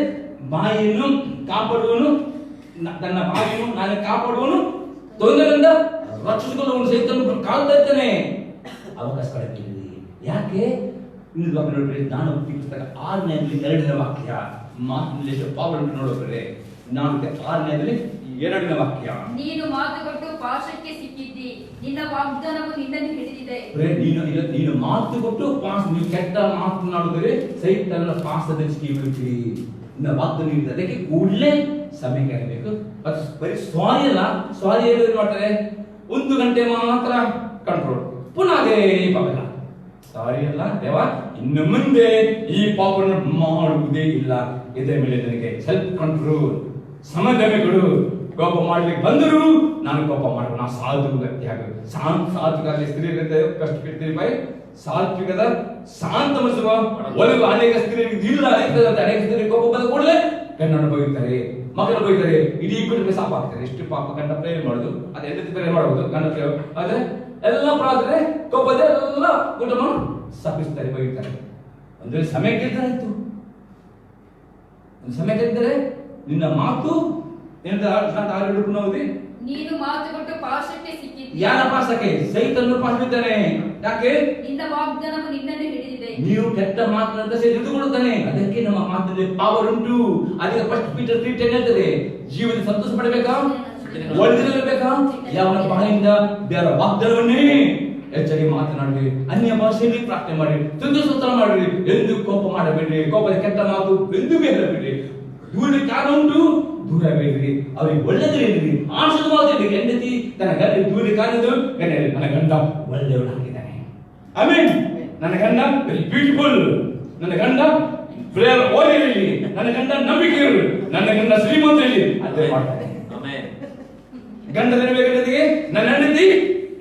ಬಾಯಿಯನ್ನು ಕಾಪಾಡುವನು, ತನ್ನ ಬಾಯಿಯನ್ನು ನಾನು ಕಾಪಾಡುವನು, ತೊಂದರೆಯಿಂದ ರಕ್ಷಿಸಿಕೊಳ್ಳುವನು ಸಹಿತ ಕಾಲ್ತಾ ಇರ್ತಾನೆ. ಅವಕಾಶ ಕಳೆದಿದ್ದೀರಿ. ಯಾಕೆ? ಇನ್ನೊಂದು ವಾಕ್ಯ ನೋಡ್ರಿ, ನಾನು ಪುಸ್ತಕ 6ನೇದಲ್ಲಿ 2ನೇ ವಾಕ್ಯ ಮಾತಿನಲ್ಲಿ ಪಾವನ ನೋಡೋದ್ರೆ 6ನೇದಲ್ಲಿ 2ನೇ ವಾಕ್ಯ. ನೀನು ಮಾತು ಕೊಟ್ಟು ಪಾಶಕ್ಕೆ ಸಿಕ್ಕಿದ್ದಿ, ನಿನ್ನ ವಾಗ್ದಾನವು ನಿನ್ನನ್ನು ಹಿಡಿದಿದೆ. ನೀನು ಮಾತು ಕೊಟ್ಟು ನೀವು ಕೆಟ್ಟ ಮಾತನಾಡಿದರೆ ಸೈತಾನನ ಪಾಶದಲ್ಲಿ ಸಿಕ್ಕಿಬಿಡುತ್ತೀರಿ. ನಿನ್ನ ವಾಗ್ದಾನ ಹಿಡಿದ ಅದಕ್ಕೆ ಕೂಡಲೇ ಸಮಯಕ್ಕೆ ಆಗಬೇಕು. ಬರೀ ಸಾರಿ ಅಲ್ಲ, ಸಾರಿ ಏನು ಮಾಡ್ತಾರೆ 1 ಗಂಟೆ ಮಾತ್ರ ಕಂಟ್ರೋಲ್, ಪುನಃ ಅದೇ ಪಾಪ. ಸಾರಿ ಅಲ್ಲ ದೇವ, ಇನ್ನು ಮುಂದೆ ಈ ಪಾಪವನ್ನು ಮಾಡುವುದೇ ಇಲ್ಲ. ಇದರ ಮೇಲೆ ನನಗೆ ಸೆಲ್ಫ್ ಕಂಟ್ರೋಲ್, ಸಮಧಮೆ ಕೊಡು. ಕೋಪ ಮಾಡ್ಲಿಕ್ಕೆ ಬಂದರೂ ನಾನು ಕೋಪ ಮಾಡುವ, ನಾ ಸಾಧು ವ್ಯಕ್ತಿ ಆಗಬೇಕು. ಸಾತ್ವಿಕ ಸ್ತ್ರೀ ಕಷ್ಟಪಡ್ತೀರಿ ಬೈ ಸಾತ್ವಿಕದ ಶಾಂತ ಮನಸ್ಸುವ ಒಳಗೂ ಅನೇಕ ಸ್ತ್ರೀಯರಿಗೆ ಇಲ್ಲ. ಅನೇಕ ಸ್ತ್ರೀ ಕೋಪ ಬಂದ ಕೂಡಲೇ ಗಂಡನ್ನು ಬೈತಾರೆ, ಮಕ್ಕಳು ಬೈತಾರೆ, ಇಡೀ ಕುಟುಂಬ ಸಾಪ ಆಗ್ತಾರೆ. ಎಷ್ಟು ಪಾಪ ಗಂಡ ಪ್ರೇರಣೆ ಮಾಡುದು, ಅದು ಹೆಂಡತಿ ಪ್ರೇರಣೆ ಮಾಡಬಹುದು. ಗಂಡ ಆದ್ರೆ ಎಲ್ಲ ಪ್ರಾರ್ಥನೆ ಕೋಪದ ಎಲ್ಲ ಕುಟುಂಬ ಸಪಿಸ್ತಾರೆ, ಬೈತಾರೆ. ಅಂದ್ರೆ ಸಮಯಕ್ಕೆ ಇದ್ದಾರಾಯ್ತು. ಒಂದು ಸಮಯಕ್ಕೆ ಇದ್ದರೆ ನಿನ್ನ ಮಾತು ನೀನು ಮಾತು ಕೊಟ್ಟು ಪಾಶಕ್ಕೆ ಸಿಕ್ಕಿದ್ದಿ. ಯಾರ ಪಾಶಕ್ಕೆ? ಸೈತನು ಪಾಶವಿದ್ದಾನೆ. ಯಾಕೆ? ನಿನ್ನ ವಾಗ್ದಾನವು ನಿನ್ನನ್ನು ಹಿಡಿದಿದೆ. ನೀವು ಕೆಟ್ಟ ಮಾತನಾಡಿದ ಹಿಡಿದುಕೊಳ್ಳುತ್ತಾನೆ. ಅದಕ್ಕೆ ನಮ್ಮ ಮಾತಿನಲ್ಲಿ ಪವರ್ ಉಂಟು. ಅದಕ್ಕೆ ಫಸ್ಟ್ ಪೀಟರ್ 3:10 ಹೇಳ್ತದೆ, ಜೀವನ ಸಂತೋಷ ಪಡಬೇಕಾ, ಒಳ್ಳೆದಿರಬೇಕಾ, ಯಾವ ಬಾಯಿಂದ ದೇವರ ವಾಗ್ದಾನವನ್ನೇ ಹೆಚ್ಚಾಗಿ ಮಾತನಾಡಿ, ಅನ್ಯ ಭಾಷೆಯಲ್ಲಿ ಪ್ರಾರ್ಥನೆ ಮಾಡಿ, ಸ್ತೋತ್ರ ಮಾಡಿ, ಎಂದು ಕೋಪ ಮಾಡಬೇಡ್ರಿ. ಕೋಪದ ಕೆಟ್ಟ ಮಾತು ಎಂದು ಹೇಳಬೇಡ್ರಿ. ದೂರ ಕಾರಣ ಉಂಟು, ದೂರ ಬೇಡ್ರಿ. ಅವ್ರಿಗೆ ಒಳ್ಳೆದಿರಿ, ಆಶೀರ್ವಾದ. ಹೆಂಡತಿ ತನ್ನ ಗಂಡ ದೂರ ಕಾಣದು, ನನ್ನ ಗಂಡ ಒಳ್ಳೆಯವನಾಗಿದ್ದಾನೆ, ಆಮೇನ್, ನನ್ನ ಗಂಡ ವೆರಿ ಬ್ಯೂಟಿಫುಲ್, ನನ್ನ ಗಂಡ ಪ್ರೇಯರ್ ಓದಿರಲಿ, ನನ್ನ ಗಂಡ ನಂಬಿಕೆ ಇರಲಿ, ನನ್ನ ಗಂಡ ಶ್ರೀಮಂತ ಇರಲಿ, ಅದೇ ಮಾಡ್ತಾನೆ. ಗಂಡನ ಗಂಡತಿಗೆ ನನ್ನ ಹೆಂಡತಿ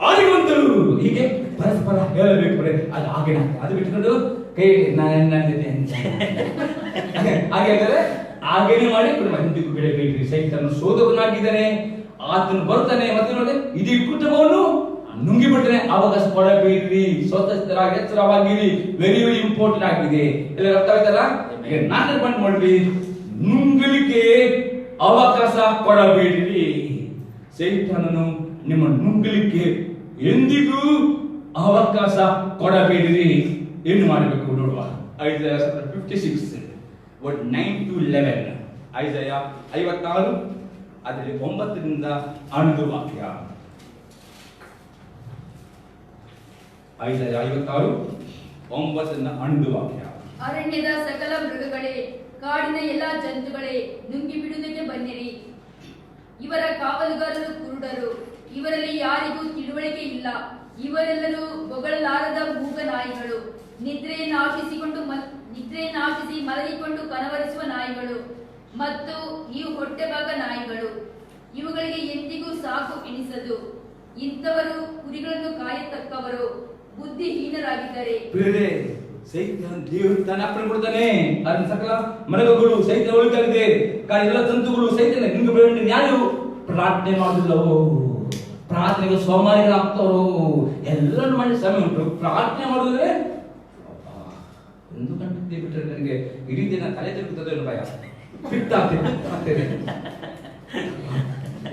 ಆದಿವಂತರು, ಹೀಗೆ ಪರಸ್ಪರ ಹೇಳಬೇಕು. ಅದು ಹಾಗೆ ಅದು ಬಿಟ್ಕೊಂಡು ಕೈ ನನ್ನ ಹಾಗೆ ಹೇಳಿದ್ರೆ ಹಾಗೇನೆ ಮಾಡಿ ಹಿಂದಿಗೂ ಬೆಳೆ ಬೇಡ್ರಿ. ಸೈತನು ಶೋಧಕನಾಗಿದ್ದಾನೆ, ಆತನು ಬರ್ತಾನೆ. ಮತ್ತೆ ನೋಡಿ, ಇಡೀ ಕುಟುಂಬವನ್ನು ನುಂಗಿಬಿಡ್ತಾನೆ. ಅವಕಾಶ ಕೊಡಬೇಡ್ರಿ, ಸ್ವತಂತ್ರರಾಗಿ ಎಚ್ಚರವಾಗಿರಿ. ವೆರಿ ವೆರಿ ಇಂಪಾರ್ಟೆಂಟ್ ಆಗಿದೆ. ಎಲ್ಲ ಅರ್ಥ ಆಯ್ತಲ್ಲ? ಈಗ 4ನೇ ಪಾಯಿಂಟ್ ಮಾಡ್ರಿ, ನುಂಗಲಿಕ್ಕೆ ಅವಕಾಶ ಕೊಡಬೇಡ್ರಿ. ಸೈತಾನನು ನಿಮ್ಮ ನುಂಗಲಿಕ್ಕೆ ಎಂದಿಗೂ ಅವಕಾಶ ಕೊಡಬೇಡ್ರಿ. ಏನು ಮಾಡಬೇಕು ನೋಡುವ. ಐಸಾಯ 56 ವರ್ಡ್ 9-11. ಐಸಾಯ 56 ಅದರಲ್ಲಿ 9ರಿಂದ 11 ವಾಕ್ಯ. ಐಸಾಯ 56 9ರಿಂದ 11 ವಾಕ್ಯ. ಅರಣ್ಯದ ಸಕಲ ಮೃಗಗಳೇ, ಕಾಡಿನ ಎಲ್ಲಾ ಜಂತುಗಳೇ, ನುಂಗಿ ಬಿಡುವುದಕ್ಕೆ ಬನ್ನಿರಿ. ಇವರ ಕಾವಲುಗಾರರು ಕುರುಡರು, ಇವರಲ್ಲಿ ಯಾರಿಗೂ ತಿಳುವಳಿಕೆ ಇಲ್ಲ. ಇವರೆಲ್ಲರೂ ಬೊಗಳಲಾರದ ಮೂಗ ನಾಯಿಗಳು, ನಿದ್ರೆಯನ್ನು ಆಶಿಸಿ ಮಲಗಿಕೊಂಡು ಕನವರಿಸುವ ನಾಯಿಗಳು, ಮತ್ತು ಇವು ಹೊಟ್ಟೆಭಾಗ ನಾಯಿಗಳು. ಇವುಗಳಿಗೆ ಎಂದಿಗೂ ಸಾಕು ಎನಿಸದು. ಇಂಥವರು ಕುರಿಗಳನ್ನು ಕಾಯತಕ್ಕವರು, ಬುದ್ಧಿಹೀನರಾಗಿದ್ದಾರೆ. ಬೇರೆ ಸೈತಾನ ದೇವರು ತಾನೇ ಅಪ್ಪಣೆ ಕೊಡ್ತಾನೆ. ಅದನ್ನ ಸಕಲ ಮರಗಳು ಸೈತಾನ ಒಳಗಾಗಿದೆ. ಎಲ್ಲ ತಂತುಗಳು ಸೈತಾನ ನಿಮ್ಗೆ ಬೇಡ ಯಾರು ಪ್ರಾರ್ಥನೆ ಮಾಡುದಿಲ್ಲವೋ, ಪ್ರಾರ್ಥನೆಗೆ ಸೋಮಾರಿಗಳಾಗ್ತಾರೋ, ಎಲ್ಲರೂ ಮಾಡಿ ಸಮಯ ಉಂಟು. ಪ್ರಾರ್ಥನೆ ಮಾಡಿದ್ರೆ 1 ಗಂಟೆ ಬಿಟ್ಟರೆ ನನಗೆ ಇಡೀ ದಿನ ತಲೆ ತಿರುಗುತ್ತದೆ ಭಯ. ಬಿಟ್ಟಾಗ್ತೇನೆ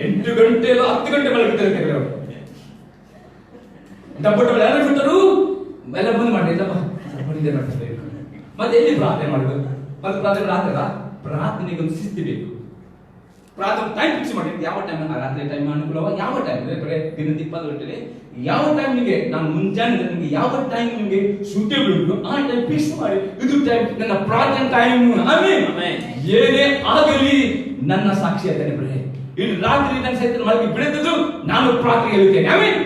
8 ಗಂಟೆ 10 ಗಂಟೆ ಮಲಗಿದ್ದಾರೆ ಕೆಲವರು. ಡಬ್ಬಟ್ಟು ಯಾರು ಬಿಟ್ಟರು ಎಲ್ಲ ಬಂದು ಮಾಡಿ ಮತ್ತೆ ಎಲ್ಲಿ ಪ್ರಾರ್ಥನೆ ಮಾಡಬೇಕು? ಮತ್ತೆ ಪ್ರಾರ್ಥನೆ ಆಗ್ತದ? ಪ್ರಾರ್ಥನೆಗೆ ಒಂದು ಶಿಸ್ತು ಬೇಕು. ಪ್ರಾರ್ಥನೆ ಟೈಮ್ ಫಿಕ್ಸ್ ಮಾಡಿ, ಯಾವ ಟೈಮ್ ರಾತ್ರಿ ಟೈಮ್ ಅನುಕೂಲವ, ಯಾವ ಟೈಮ್ ದಿನದ 20 ಗಂಟೆ ಯಾವ ಟೈಮ್ ನಿಮಗೆ ನಾನು ಮುಂಜಾನೆ ನಿಮಗೆ ಯಾವ ಟೈಮ್ ನಿಮಗೆ ಸೂಟೇಬಲ್ ಉಂಟು ಆ ಟೈಮ್ ಫಿಕ್ಸ್ ಮಾಡಿ, ಇದು ಟೈಮ್ ನನ್ನ ಪ್ರಾರ್ಥನೆ ಟೈಮ್. ಏನೇ ಆಗಲಿ ನನ್ನ ಸಾಕ್ಷಿ ಆಗ್ತಾನೆ ಬ್ರೇ. ಇಲ್ಲಿ ರಾತ್ರಿ ನನ್ನ ಸೈತನ ಮಲಗಿ ಬಿಡುತ್ತದು ನಾನು ಪ್ರಾರ್ಥನೆ ಹೇಳ್ತೇನೆ. ಆಮೇಲೆ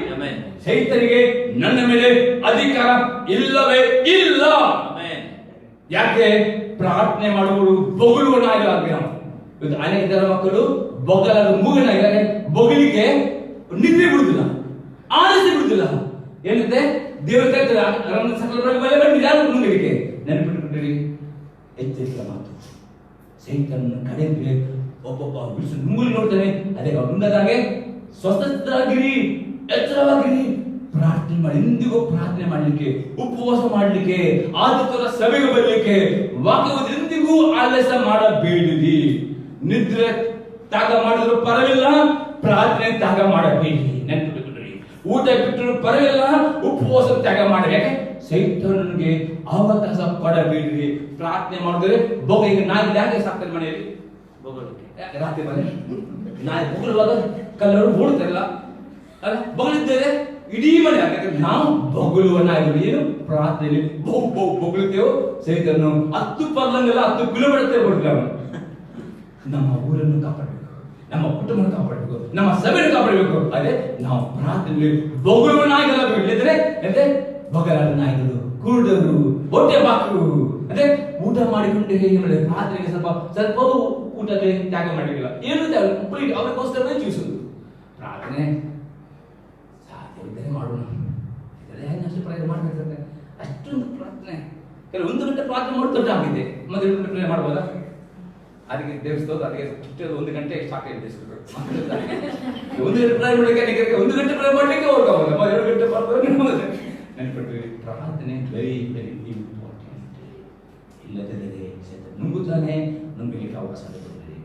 ಸೈತನಿಗೆ ನನ್ನ ಮೇಲೆ ಅಧಿಕಾರ ಇಲ್ಲವೇ ಇಲ್ಲ. ಯಾಕೆ? ಪ್ರಾರ್ಥನೆ ಮಾಡುವವರು ಬೊಗಳುವನಾಗಿಲ್ಲ. ಇವತ್ತು ಅನೇಕ ಜನ ಮಕ್ಕಳು ಬೊಗಲಾದ ಮೂಗನಾಗಿದ್ದಾರೆ. ಬೊಗಲಿಗೆ ನಿದ್ರೆ ಬಿಡುದಿಲ್ಲ, ಆನಂದ ಬಿಡುದಿಲ್ಲ. ಏನಿದೆ ದೇವರ ಮುಂದಿಗೆ ನೆನಪಿಟ್ಟುಕೊಂಡಿರಿ. ಎಚ್ಚರಿಕ ಮಾತು. ಸೈತನ ಕಡೆ ಒಬ್ಬೊಬ್ಬ ಬಿಡಿಸಿ ನುಂಗುಲಿ ನೋಡ್ತಾನೆ. ಅದೇ ಮುಂದಾದಾಗೆ ಸ್ವಸ್ಥರಾಗಿರಿ, ಎಚ್ಚರವಾಗಿರಿ. ಪ್ರಾರ್ಥನೆ ಮಾಡಿ, ಎಂದಿಗೂ ಪ್ರಾರ್ಥನೆ ಮಾಡಲಿಕ್ಕೆ, ಉಪವಾಸ ಮಾಡಲಿಕ್ಕೆ, ಆದಿತ್ಯರ ಸಭೆಗೆ ಬರಲಿಕ್ಕೆ, ವಾಕ್ಯವನ್ನು ಎಂದಿಗೂ ಆಲಸ್ಯ ಮಾಡಬೇಡಿರಿ. ನಿದ್ರೆ ತ್ಯಾಗ ಮಾಡಿದ್ರು ಪರವಿಲ್ಲ, ಪ್ರಾರ್ಥನೆ ತ್ಯಾಗ ಮಾಡಬೇಡಿ. ನೆನಪಿಟ್ಟುಕೊಳ್ಳಿ. ಊಟ ಬಿಟ್ಟರು ಪರವಿಲ್ಲ, ಉಪವಾಸ ತ್ಯಾಗ ಮಾಡಬೇಕು. ಸೈತಾನನಿಗೆ ಅವಕಾಶ ಕೊಡಬೇಡಿ. ಪ್ರಾರ್ಥನೆ ಮಾಡಿದ್ರೆ ಬೋಗ ಈಗ ನಾಯಿ ಯಾಕೆ ಸಾಕ್ತಾರೆ ಮನೆಯಲ್ಲಿ ರಾತ್ರಿ ಮನೆ ನಾಯಿ ಬೊಗಳುವಾಗ ಕಲ್ಲರು ಓಡ್ತಾರಲ್ಲ ಅಲ್ಲ, ಬೊಗಳಿದ್ದೇವೆ ಇಡೀ ಮನೆ. ಯಾಕಂದ್ರೆ ನಾವು ಬೊಗಳುವನಾಗಿರು. ಏನು ಪ್ರಾರ್ಥನೆ ಬೊಗಳುತ್ತೇವೋ ಸೈತನು 10 ಪರ್ಲಂಗೆಲ್ಲ 10 ಕಿಲೋಮೀಟರ್ ಬರ್ತೇವೆ. ನಮ್ಮ ಊರನ್ನು ಕಾಪಾಡಬೇಕು, ನಮ್ಮ ಕುಟುಂಬ ಕಾಪಾಡಬೇಕು, ನಮ್ಮ ಸಭೆಯನ್ನು ಕಾಪಾಡಬೇಕು. ಅದೇ ನಾವು ಪ್ರಾರ್ಥನೆ ಬೊಗಳುವನಾಗೆಲ್ಲ ಬಿಡ್ಲಿದ್ರೆ ಅದೇ ಬೊಗಲಾದ ನಾಯಿಗಳು, ಕುರುಡರು, ಹೊಟ್ಟೆ ಬಾಕರು. ಅದೇ ಊಟ ಮಾಡಿಕೊಂಡು ಹೇಗೆ ಮಾಡಿದ್ರೆ ಪ್ರಾರ್ಥನೆಗೆ ಸ್ವಲ್ಪ ಊಟಕ್ಕೆ ತ್ಯಾಗ ಮಾಡಲಿಲ್ಲ. ಏನು ಕಂಪ್ಲೀಟ್ ಅವರಿಗೋಸ್ಕರವೇ ಜೀವಿಸುದು. ಪ್ರಾರ್ಥನೆ ಸಾಧ್ಯವಿದ್ದರೆ ಮಾಡೋಣ. ಅಷ್ಟು ಪ್ರಯತ್ನ ಮಾಡಬೇಕಾಗುತ್ತೆ. ಅಷ್ಟೊಂದು ಪ್ರಾರ್ಥನೆ ಕೆಲವು 1 ಗಂಟೆ ಪ್ರಾರ್ಥನೆ ಮಾಡಿ ದೊಡ್ಡ ಆಗಿದೆ. ಮತ್ತೆ 2 ಗಂಟೆ ಮಾಡ್ಬೋದಾ? ಅದಕ್ಕೆ ದೇವಸ್ಥಾನ ಅದಕ್ಕೆ 1 ಗಂಟೆ ಸಾಕಾಗಿದೆ. 1 ಗಂಟೆ ಪ್ರಯ ಮಾಡಲಿಕ್ಕೆ 1 ಗಂಟೆ ಪ್ರಯ ಮಾಡಲಿಕ್ಕೆ ಹೋಗಬಹುದು. 2 ಗಂಟೆ ಮಾಡ್ಬೋದು. ನೆನಪಿಟ್ಟು ಪ್ರಾರ್ಥನೆ ವೆರಿ ವೆರಿ ಇಂಪಾರ್ಟೆಂಟ್. ಇಲ್ಲದಿದ್ದರೆ ನುಂಗುತ್ತಾನೆ, ನುಂಗಲಿಕ್ಕೆ ಅವಕಾಶ ಕೊಡಬೇಡಿ.